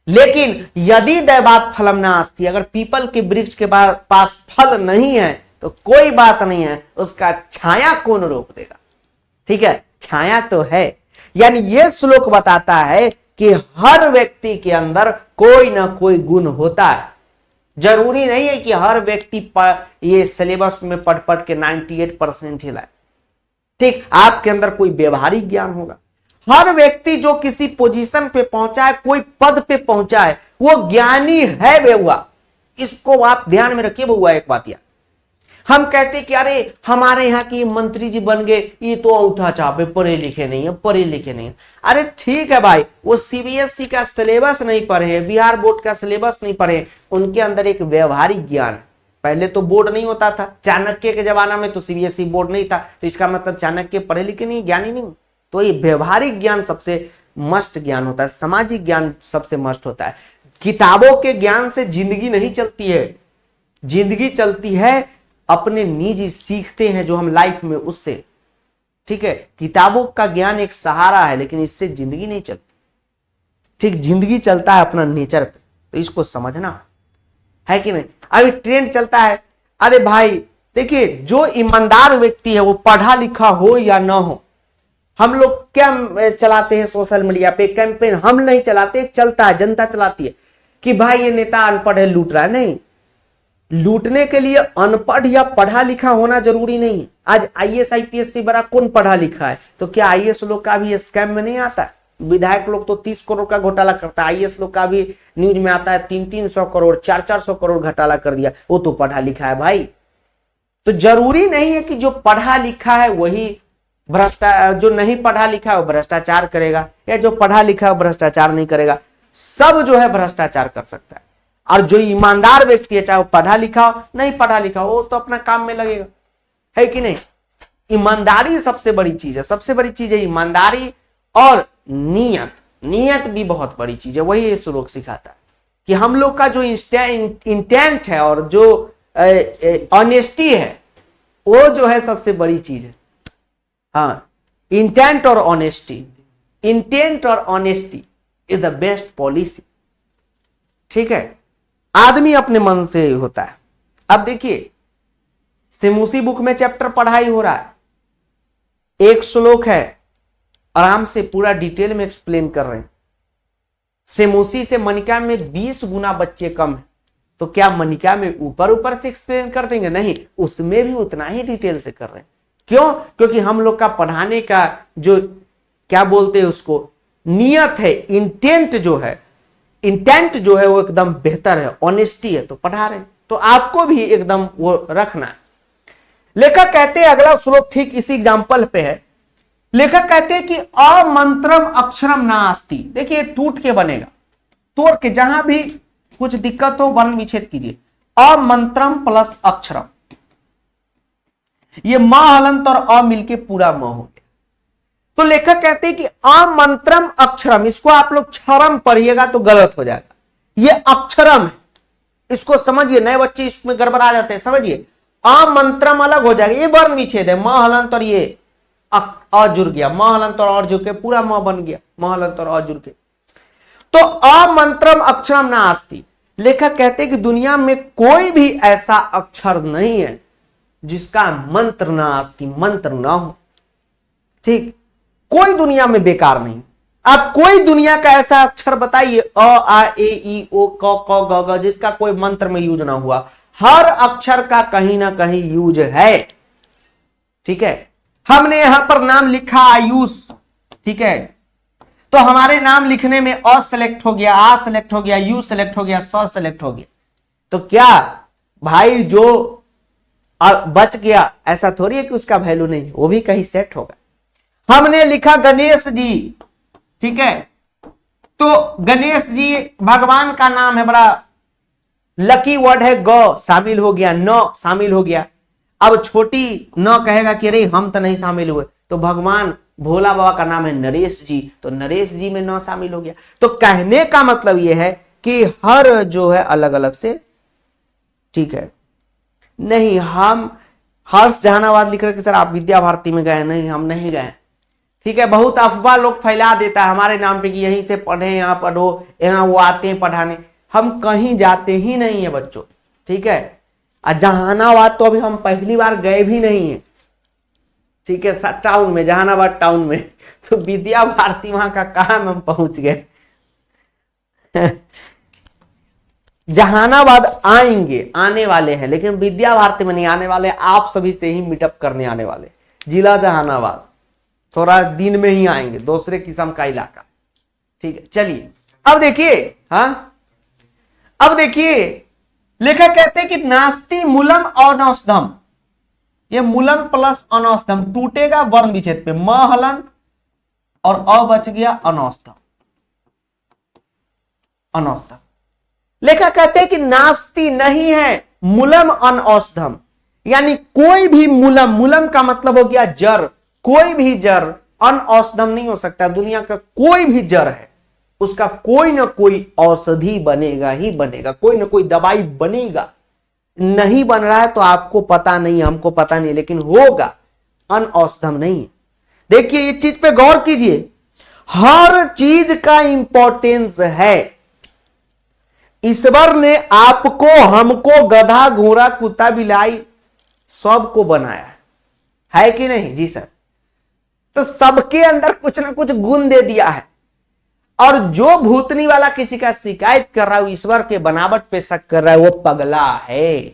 लेकिन यदि दैवात फलम नास्ति, अगर पीपल के वृक्ष के पास फल नहीं है तो कोई बात नहीं है, उसका छाया कौन रोक देगा, ठीक है, छाया तो है। यानी यह श्लोक बताता है कि हर व्यक्ति के अंदर कोई ना कोई गुण होता है। जरूरी नहीं है कि हर व्यक्ति ये सिलेबस में पढ़ पढ़ के 98% ही लाए, ठीक, आपके अंदर कोई व्यवहारिक ज्ञान होगा। हर व्यक्ति जो किसी पोजीशन पे पहुंचा है, कोई पद पे पहुंचा है, वो ज्ञानी है बेहुआ, इसको आप ध्यान में रखिए बउआ। एक बात यार, हम कहते कि अरे हमारे यहाँ की मंत्री जी बन गए, ये तो अंगूठा छापे, पढ़े लिखे नहीं है, पढ़े लिखे नहीं है। अरे ठीक है भाई, वो सीबीएसई का सिलेबस नहीं पढ़े, बिहार बोर्ड का सिलेबस नहीं पढ़े, उनके अंदर एक व्यवहारिक ज्ञान है। पहले तो बोर्ड नहीं होता था, चाणक्य के जमाना में तो सीबीएसई बोर्ड नहीं था, तो इसका मतलब चाणक्य पढ़े लिखे नहीं, ज्ञानी नहीं। तो ये व्यवहारिक ज्ञान सबसे मस्ट ज्ञान होता है, सामाजिक ज्ञान सबसे मस्ट होता है। किताबों के ज्ञान से जिंदगी नहीं चलती है, जिंदगी चलती है अपने निजी सीखते हैं जो हम लाइफ में उससे, ठीक है। किताबों का ज्ञान एक सहारा है लेकिन इससे जिंदगी नहीं चलती, ठीक। जिंदगी चलता है अपना नेचर पे, तो इसको समझना है कि नहीं। अभी ट्रेंड चलता है, अरे भाई देखिए जो ईमानदार व्यक्ति है वो पढ़ा लिखा हो या ना हो, हम लोग क्या चलाते हैं सोशल मीडिया पे कैंपेन, हम नहीं चलाते, चलता है, जनता चलाती है कि भाई ये नेता अनपढ़ है लूट रहा है। नहीं, लूटने के लिए अनपढ़ या पढ़ा लिखा होना जरूरी नहीं है। आज आईएएस आईपीएस से बड़ा कौन पढ़ा लिखा है, तो क्या आईएएस लोग का भी स्कैम में नहीं आता है? विधायक लोग तो 30 करोड़ का घोटाला करता है, आईएएस लोग का भी न्यूज में आता है 300 करोड़ 400 करोड़ घोटाला कर दिया, वो तो पढ़ा लिखा है भाई। तो जरूरी नहीं है कि जो पढ़ा लिखा है वही जो नहीं पढ़ा लिखा है वो भ्रष्टाचार करेगा, या जो पढ़ा लिखा है वो भ्रष्टाचार नहीं करेगा। सब जो है भ्रष्टाचार कर सकता है, और जो ईमानदार व्यक्ति है चाहे वो पढ़ा लिखा हो नहीं पढ़ा लिखा हो वो तो अपना काम में लगेगा, है कि नहीं। ईमानदारी सबसे बड़ी चीज है, सबसे बड़ी चीज है ईमानदारी, और नियत, नियत भी बहुत बड़ी चीज है। वही ये श्लोक सिखाता है कि हम लोग का जो इंटेंट है और जो ऑनेस्टी है वो जो है सबसे बड़ी चीज है। हाँ, इंटेंट और ऑनेस्टी, इंटेंट और honesty is the best policy, ठीक है। आदमी अपने मन से होता है। अब देखिए सेमूसी बुक में चैप्टर पढ़ाई हो रहा है, एक श्लोक है, आराम से पूरा डिटेल में एक्सप्लेन कर रहे हैं। सेमूसी से मनिका में 20 गुना बच्चे कम है, तो क्या मनिका में ऊपर ऊपर से एक्सप्लेन कर देंगे? नहीं, उसमें भी उतना ही डिटेल से कर रहे हैं। क्यों? क्योंकि हम लोग का पढ़ाने का जो क्या बोलते हैं उसको नियत है, इंटेंट जो है, इंटेंट जो है वो एकदम बेहतर है, ऑनेस्टी है, तो पढ़ा रहे हैं। तो आपको भी एकदम वो रखना है। लेखक कहते हैं, अगला श्लोक ठीक इसी एग्जाम्पल पे है। लेखक कहते हैं कि अमंत्रम अक्षरम नास्ति। देखिए टूट के बनेगा, तोड़ के, जहां भी कुछ दिक्कत हो वर्ण विच्छेद कीजिए। अमंत्रम प्लस अक्षरम, ये म हलंत और अ मिलके पूरा म हो गया। तो लेखक कहते हैं कि अमंत्रम अक्षरम, इसको आप लोग क्षरम पढ़िएगा तो गलत हो जाएगा, ये अक्षरम है, इसको समझिए। नए बच्चे इसमें गड़बड़ा जाते हैं, समझिए। अमंत्रम अलग हो जाएगा, ये वर्ण विच्छेद है, म हलंत और ये अ जुड़ गया, म हलंत और जुड़ के पूरा म बन गया, म हलंत और अ जुड़ के। तो अमंत्रम अक्षरम नास्ति। लेखक कहते हैं कि दुनिया में कोई भी ऐसा अक्षर नहीं है जिसका मंत्र ना आस्ती, मंत्र ना हो, ठीक। कोई दुनिया में बेकार नहीं। आप कोई दुनिया का ऐसा अक्षर बताइए, अ आ ए ई ओ क क ग ग, जिसका कोई मंत्र में यूज ना हुआ। हर अक्षर का कहीं ना कहीं यूज है, ठीक है। हमने यहां पर नाम लिखा आयुष, ठीक है, तो हमारे नाम लिखने में अ सेलेक्ट हो गया, आ सेलेक्ट हो गया, यू सेलेक्ट हो गया, स सेलेक्ट हो गया, तो क्या भाई जो बच गया ऐसा थोड़ी है कि उसका वैल्यू नहीं, वो भी कहीं सेट होगा। हमने लिखा गणेश जी, ठीक है, तो गणेश जी भगवान का नाम है, बड़ा लकी वर्ड है, ग शामिल हो गया, न शामिल हो गया। अब छोटी न कहेगा कि अरे हम तो नहीं शामिल हुए, तो भगवान भोला बाबा का नाम है नरेश जी, तो नरेश जी में न शामिल हो गया। तो कहने का मतलब यह है कि हर जो है अलग अलग से, ठीक है। नहीं, हम हर्ष जहानाबाद लिख रहे कि सर आप विद्या भारती में गए, नहीं हम नहीं गए, ठीक है। बहुत अफवाह लोग फैला देता है हमारे नाम पे कि यहीं से पढ़े, यहां पढ़ो, यहां वो आते हैं पढ़ाने। हम कहीं जाते ही नहीं है बच्चों, ठीक है। जहानाबाद तो अभी हम पहली बार गए भी नहीं है, ठीक है, टाउन में, जहानाबाद टाउन में, तो विद्या भारती वहां का काम हम पहुंच गए। जहानाबाद आएंगे, आने वाले हैं, लेकिन विद्या भारती में नहीं आने वाले, आप सभी से ही मीटअप करने आने वाले। जिला जहानाबाद थोड़ा दिन में ही आएंगे, दूसरे किस्म का इलाका, ठीक है। चलिए अब देखिए, हाँ अब देखिए लेखक कहते हैं कि नास्ति मूलम अनौषधम, ये मूलम प्लस अनौषधम टूटेगा वर्ण विच्छेद पे, म हलंत और अ बच गया अनौषधम, अनौषधम। लेखक कहते हैं कि नास्ति नहीं है, मूलम अनौषधम, यानी कोई भी मूलम, मूलम का मतलब हो गया जड़, कोई भी जड़ अनौषधम नहीं हो सकता। दुनिया का कोई भी जड़ है उसका कोई ना कोई औषधि बनेगा ही बनेगा, कोई ना कोई दवाई बनेगा, नहीं बन रहा है तो आपको पता नहीं, हमको पता नहीं, लेकिन होगा, अनऔषधम नहीं है। देखिए ये चीज पे गौर कीजिए, हर चीज का इंपॉर्टेंस है। ईश्वर ने आपको, हमको, गधा, घोड़ा, कुत्ता, बिलाई सबको बनाया है कि नहीं? जी सर। तो सबके अंदर कुछ ना कुछ गुण दे दिया है। और जो भूतनी वाला किसी का शिकायत कर रहा है, ईश्वर के बनावट पे शक कर रहा है, वो पगला है।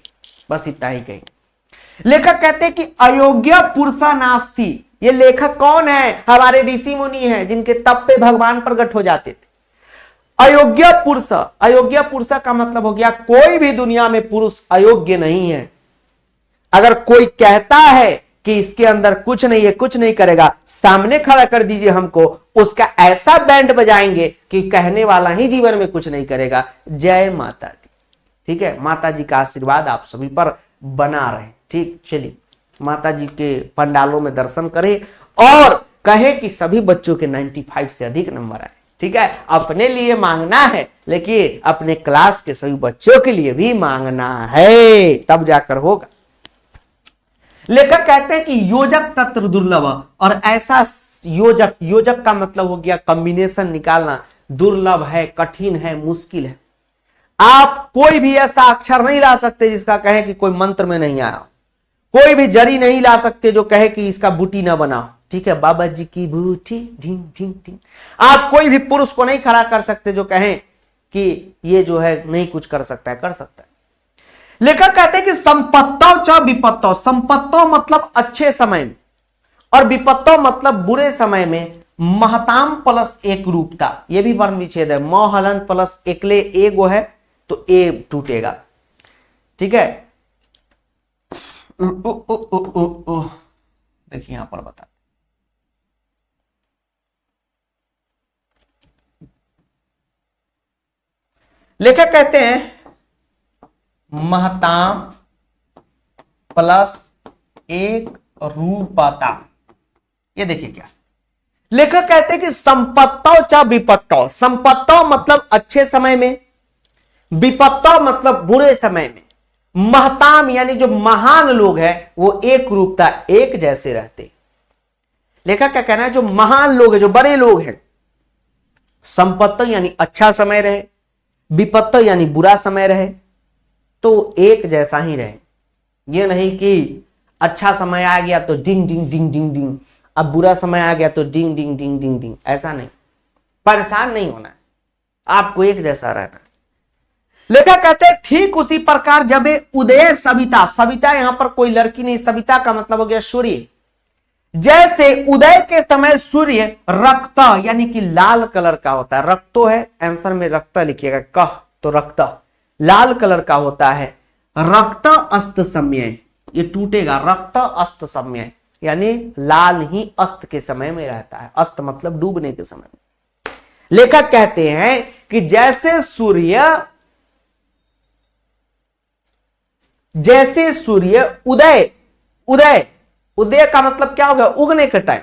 बस इतना ही कहेंगे। लेखक कहते हैं कि अयोग्य पुरुषा नास्ति। ये लेखक कौन है? हमारे ऋषि मुनि हैं, जिनके तप पे भगवान प्रकट हो जाते थे। अयोग्य पुरुष, अयोग्य पुरुष का मतलब हो गया कोई भी दुनिया में पुरुष अयोग्य नहीं है। अगर कोई कहता है कि इसके अंदर कुछ नहीं है, कुछ नहीं करेगा, सामने खड़ा कर दीजिए हमको, उसका ऐसा बैंड बजाएंगे कि कहने वाला ही जीवन में कुछ नहीं करेगा। जय माता दी। ठीक है, माता जी का आशीर्वाद आप सभी पर बना रहे। ठीक, चलिए माता जी के पंडालों में दर्शन करें और कहे कि सभी बच्चों के 95 से अधिक नंबर आए। ठीक है, अपने लिए मांगना है, लेकिन अपने क्लास के सभी बच्चों के लिए भी मांगना है, तब जाकर होगा। लेखक कहते हैं कि योजक तत्र दुर्लभ, और ऐसा योजक, योजक का मतलब हो गया कॉम्बिनेशन निकालना, दुर्लभ है, कठिन है, मुश्किल है। आप कोई भी ऐसा अक्षर नहीं ला सकते जिसका कहे कि कोई मंत्र में नहीं आया। कोई भी जड़ी नहीं ला सकते जो कहे कि इसका बूटी ना बनाओ। ठीक है, बाबा जी की बूटी ढिंग ढिंग ढिंग। आप कोई भी पुरुष को नहीं खड़ा कर सकते जो कहे कि ये जो है नहीं कुछ कर सकता है, कर सकता है। लेखक कहते हैं कि संपत्तौ च विपत्तौ। संपत्तौ मतलब अच्छे समय में, और विपत्तौ मतलब बुरे समय में। महताम प्लस एक रूपता, ये भी वर्ण विच्छेद है। म हलन प्लस एकले एगो है तो ए टूटेगा। ठीक है, देखिए यहां पर बता, लेखक कहते हैं महताम प्लस एक रूपता। ये देखिए क्या लेखक कहते हैं कि संपत्तौ च विपत्तौ। संपत्तौ मतलब अच्छे समय में, विपत्तौ मतलब बुरे समय में। महताम यानी जो महान लोग हैं वो एक रूपता, एक जैसे रहते। लेखक का कहना है जो महान लोग हैं, जो बड़े लोग हैं, संपत्तौ यानी अच्छा समय रहे, विपत्तौ यानी बुरा समय रहे, तो एक जैसा ही रहे। ये नहीं कि अच्छा समय आ गया तो डिंग डिंग डिंग डिंग डिंग, अब बुरा समय आ गया तो डिंग डिंग डिंग डिंग डिंग, ऐसा नहीं। परेशान नहीं होना है, आपको एक जैसा रहना है। लेखक कहते हैं ठीक उसी प्रकार जब उदय सविता, सविता यहां पर कोई लड़की नहीं, सविता का मतलब हो गया सूर्य। जैसे उदय के समय सूर्य रक्त यानी कि लाल कलर का होता है। रक्तो है, आंसर में रक्त लिखिएगा, कह तो रक्त लाल कलर का होता है। रक्त अस्त समय, ये टूटेगा, रक्त अस्त समय यानी लाल ही अस्त के समय में रहता है। अस्त मतलब डूबने के समय में। लेखक कहते हैं कि जैसे सूर्य उदय, उदय उदय का मतलब क्या होगा? उगने के टाइम।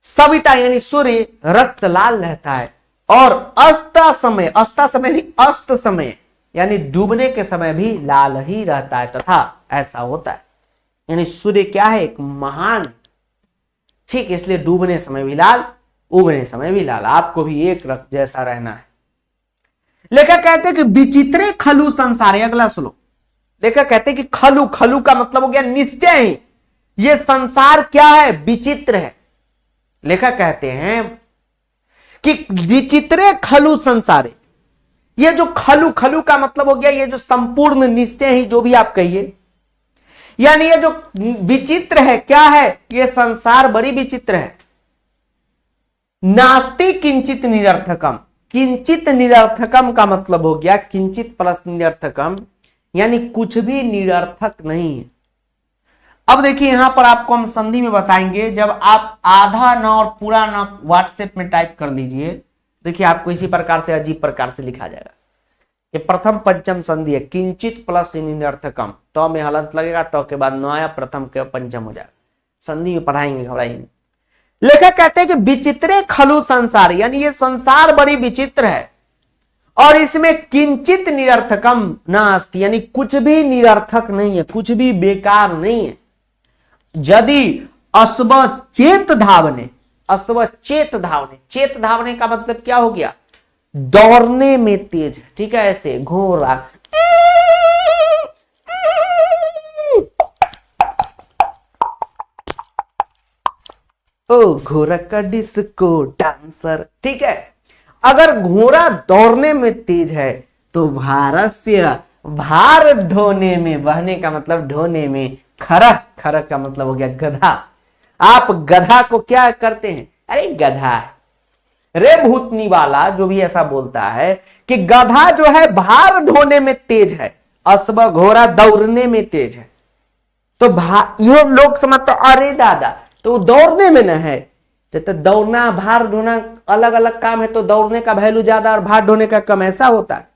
सविता यानी सूर्य रक्त लाल रहता है, और अस्ता समय, अस्ता समय नहीं अस्त समय यानी डूबने के समय भी लाल ही रहता है, तथा ऐसा होता है। यानी सूर्य क्या है? एक महान, ठीक, इसलिए डूबने समय भी लाल, उगने समय भी लाल। आपको भी एक रक्त जैसा रहना है। लेखक कहते हैं कि विचित्रे खलु संसार। अगला सुनो, लेखक कहते हैं कि खलु, खलु का मतलब हो गया निश्चय ही, ये संसार क्या है? विचित्र है। लेखक कहते हैं कि विचित्रे खलु संसारे, ये जो खलु, खलु का मतलब हो गया ये जो संपूर्ण निश्चय ही, जो भी आप कहिए, यानी ये जो विचित्र है, क्या है? ये संसार बड़ी विचित्र है। नास्ति किंचित निरर्थकम। किंचित निरर्थकम का मतलब हो गया किंचित प्लस निरर्थकम, यानी कुछ भी निरर्थक नहीं है। अब देखिए यहां पर आपको हम संधि में बताएंगे। जब आप आधा न और पूरा न व्हाट्सएप में टाइप कर लीजिए, देखिए आपको इसी प्रकार से अजीब प्रकार से लिखा जाएगा। ये प्रथम पंचम संधि है, किंचित प्लस निरर्थकम, तो में हलंत लगेगा, तो के बाद नया प्रथम के पंचम हो जाएगा। संधि में पढ़ाएंगे, घबराइए। लेखक कहते हैं कि विचित्रे खलु संसार, यानी ये संसार बड़ी विचित्र है। और इसमें किंचित निरर्थकम नास्ति, यानी कुछ भी निरर्थक नहीं है, कुछ भी बेकार नहीं है। यदि अस्व चेत धावने, अस्व चेत धावने, चेत धावने का मतलब क्या हो गया, दौड़ने में तेज, ठीक है, ऐसे घोड़ा, ओ घोड़ा का डिस्को डांसर, ठीक है। अगर घोड़ा दौड़ने में तेज है तो भारत से भार ढोने में, बहने का मतलब ढोने में, खरह, खरह का मतलब हो गया गधा। आप गधा को क्या करते हैं, अरे गधा है रे भूतनी वाला, जो भी ऐसा बोलता है कि गधा जो है भार ढोने में तेज है, अश्व घोड़ा दौड़ने में तेज है। तो ये लोग समझते अरे दादा तो दौड़ने में न है, तो दौड़ना भार ढोना अलग अलग काम है, तो दौड़ने का वैल्यू ज्यादा और भार ढोने का कम, ऐसा होता है।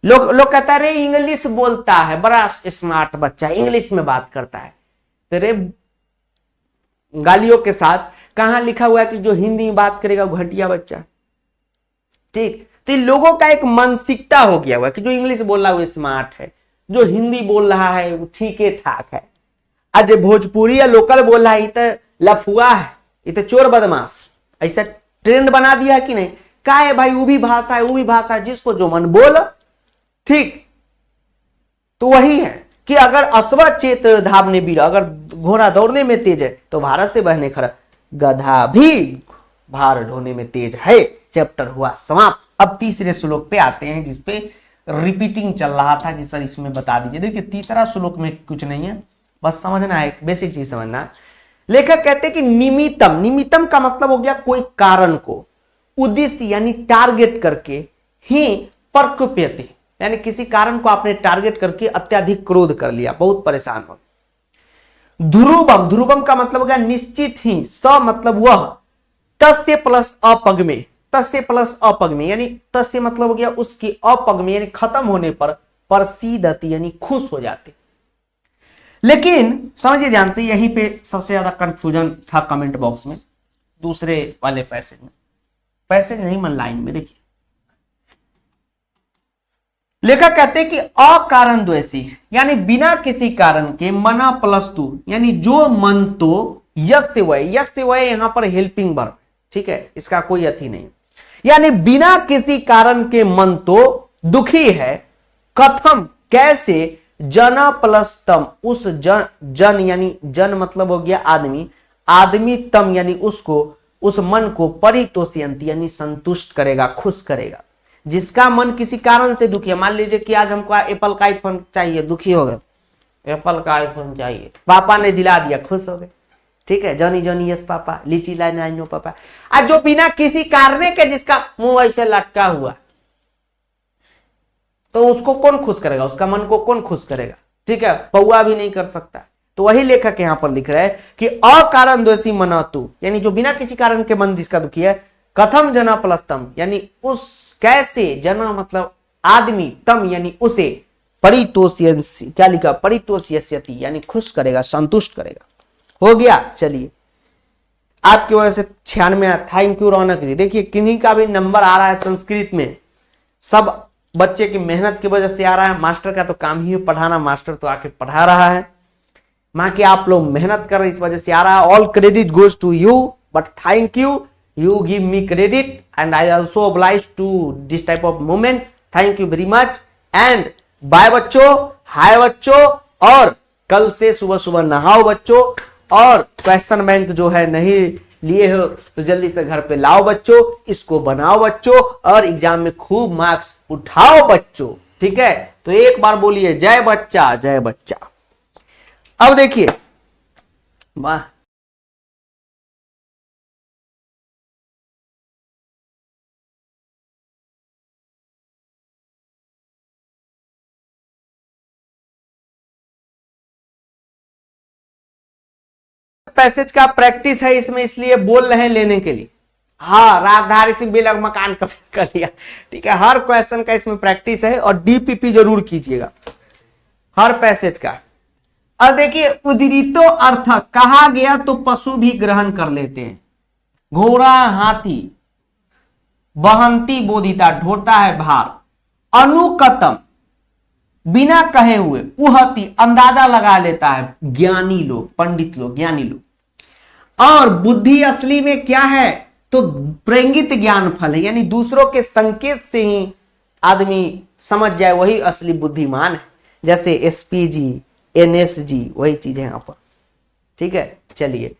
लोग कहता है रे इंग्लिश बोलता है, बड़ा स्मार्ट बच्चा इंग्लिश में बात करता है, तो रे गालियों के साथ कहां लिखा हुआ है कि जो हिंदी में बात करेगा वो घटिया बच्चा, ठीक। तो इन लोगों का एक मानसिकता हो गया हुआ कि जो इंग्लिश बोल रहा है वो स्मार्ट है, जो हिंदी बोल रहा है वो ठीक है ठाक है, आज भोजपुरी या लोकल बोल रहा है ये लफुआ है, ये चोर बदमाश, ऐसा ट्रेंड बना दिया है कि नहीं। क्या है भाई, वो भी भाषा है, वो भी भाषा है, जिसको जो मन बोल, ठीक। तो वही है कि अगर अश्व चेत धावने वीर, अगर घोड़ा दौड़ने में तेज है तो भारत से बहने खड़ा, गधा भी भार ढोने में तेज है। चैप्टर हुआ समाप्त। अब तीसरे श्लोक पे आते हैं, जिसपे रिपीटिंग चल रहा था कि सर इसमें बता दीजिए। देखिए तीसरा श्लोक में कुछ नहीं है, बस समझना है, बेसिक चीज समझना। लेखक कहते हैं कि निमित्तम, निमित्तम का मतलब हो गया कोई कारण को उद्देश्य यानी टारगेट करके ही प्रकुप्यते, यानी किसी कारण को आपने टारगेट करके अत्यधिक क्रोध कर लिया, बहुत परेशान हो। ध्रुवम, ध्रुवम का मतलब हो गया निश्चित ही, स मतलब वह, तस्य प्लस अपग में, तस्य प्लस अपग में, यानी तस्य मतलब हो गया उसकी, अपग में यानी खत्म होने पर, प्रसीदति यानी खुश हो जाते। लेकिन समझिए ध्यान से, यहीं पे सबसे ज्यादा कंफ्यूजन था कमेंट बॉक्स में, दूसरे वाले पैसेज में, पैसेज नहीं मन लाइन में। देखिए लेखक कहते हैं कि अकारण द्वेषी, यानी बिना किसी कारण के, मना प्लस तू यानी जो मन तो, यस्य वय, यस्य वय यहां पर हेल्पिंग वर्ब, ठीक है, इसका कोई अति नहीं, यानी बिना किसी कारण के मन तो दुखी है, कथम कैसे, जना प्लस तम उस जन यानी जन मतलब हो गया आदमी, आदमी तम यानी उसको, उस मन को परितोषयंती यानी संतुष्ट करेगा, खुश करेगा। जिसका मन किसी कारण से दुखी है, मान लीजिए कि आज हमको एप्पल का आईफोन चाहिए, दुखी हो गए, एप्पल का आईफोन चाहिए, पापा ने दिला दिया, खुश हो गए, ठीक है, Johnny Johnny yes papa, litti line I know पापा। आज जो बिना किसी कारण के जिसका मुंह ऐसे लटका हुआ, तो उसको कौन खुश करेगा, उसका मन को कौन खुश करेगा, ठीक है, पौआ भी नहीं कर सकता। तो वही लेखक यहां पर लिख रहा है कि अकारण द्वेषी मना तू, यानी जो बिना किसी कारण के मन जिसका दुखी है, कथम जना प्लस तम यानी उस, कैसे, जना मतलब आदमी, तम यानी उसे, परितोष्यंसी, क्या लिखा, परितोष्यति यानी खुश करेगा, संतुष्ट करेगा। हो गया, चलिए आपकी वजह से 96, थैंक यू रौनक जी। देखिए किन्हीं का भी नंबर आ रहा है संस्कृत में, सब बच्चे की मेहनत की वजह से आ रहा है, मास्टर का तो काम ही है पढ़ाना, मास्टर तो आके पढ़ा रहा है, मां कि आप लोग मेहनत कर रहे इस वजह से आ रहा है। All credit goes to you, but thank you, you give me credit and I also obliged to this type of movement, thank you very much and bye बच्चों, हाय बच्चों, और कल से सुबह सुबह नहाओ बच्चों, और क्वेश्चन बैंक जो है नहीं लिए हो तो जल्दी से घर पे लाओ बच्चों, इसको बनाओ बच्चों, और एग्जाम में खूब मार्क्स उठाओ बच्चों, ठीक है। तो एक बार बोलिए जय बच्चा, जय बच्चा। अब देखिए वाह, पैसेज का प्रैक्टिस है इसमें, इसलिए बोल रहे हैं लेने के लिए। हाँ, राजधारी सिंह बिलग मकान कर लिया, ठीक है, हर क्वेश्चन का इसमें प्रैक्टिस है, और डीपीपी जरूर कीजिएगा हर पैसेज का। अब देखिए उदीरितो अर्थ कहा गया तो पशु भी ग्रहण कर लेते हैं, घोड़ा हाथी, वहंती बोधिता, ढोता है भार। अनुकतम, बिना कहे हुए। उहति, अंदाजा लगा लेता है, ज्ञानी लोग, पंडित लोग, ज्ञानी लोग। और बुद्धि असली में क्या है, तो प्रेंगित ज्ञान फल है, यानी दूसरों के संकेत से ही आदमी समझ जाए, वही असली बुद्धिमान है। जैसे एसपीजी, एनएसजी, वही चीज है यहां पर। ठीक है, चलिए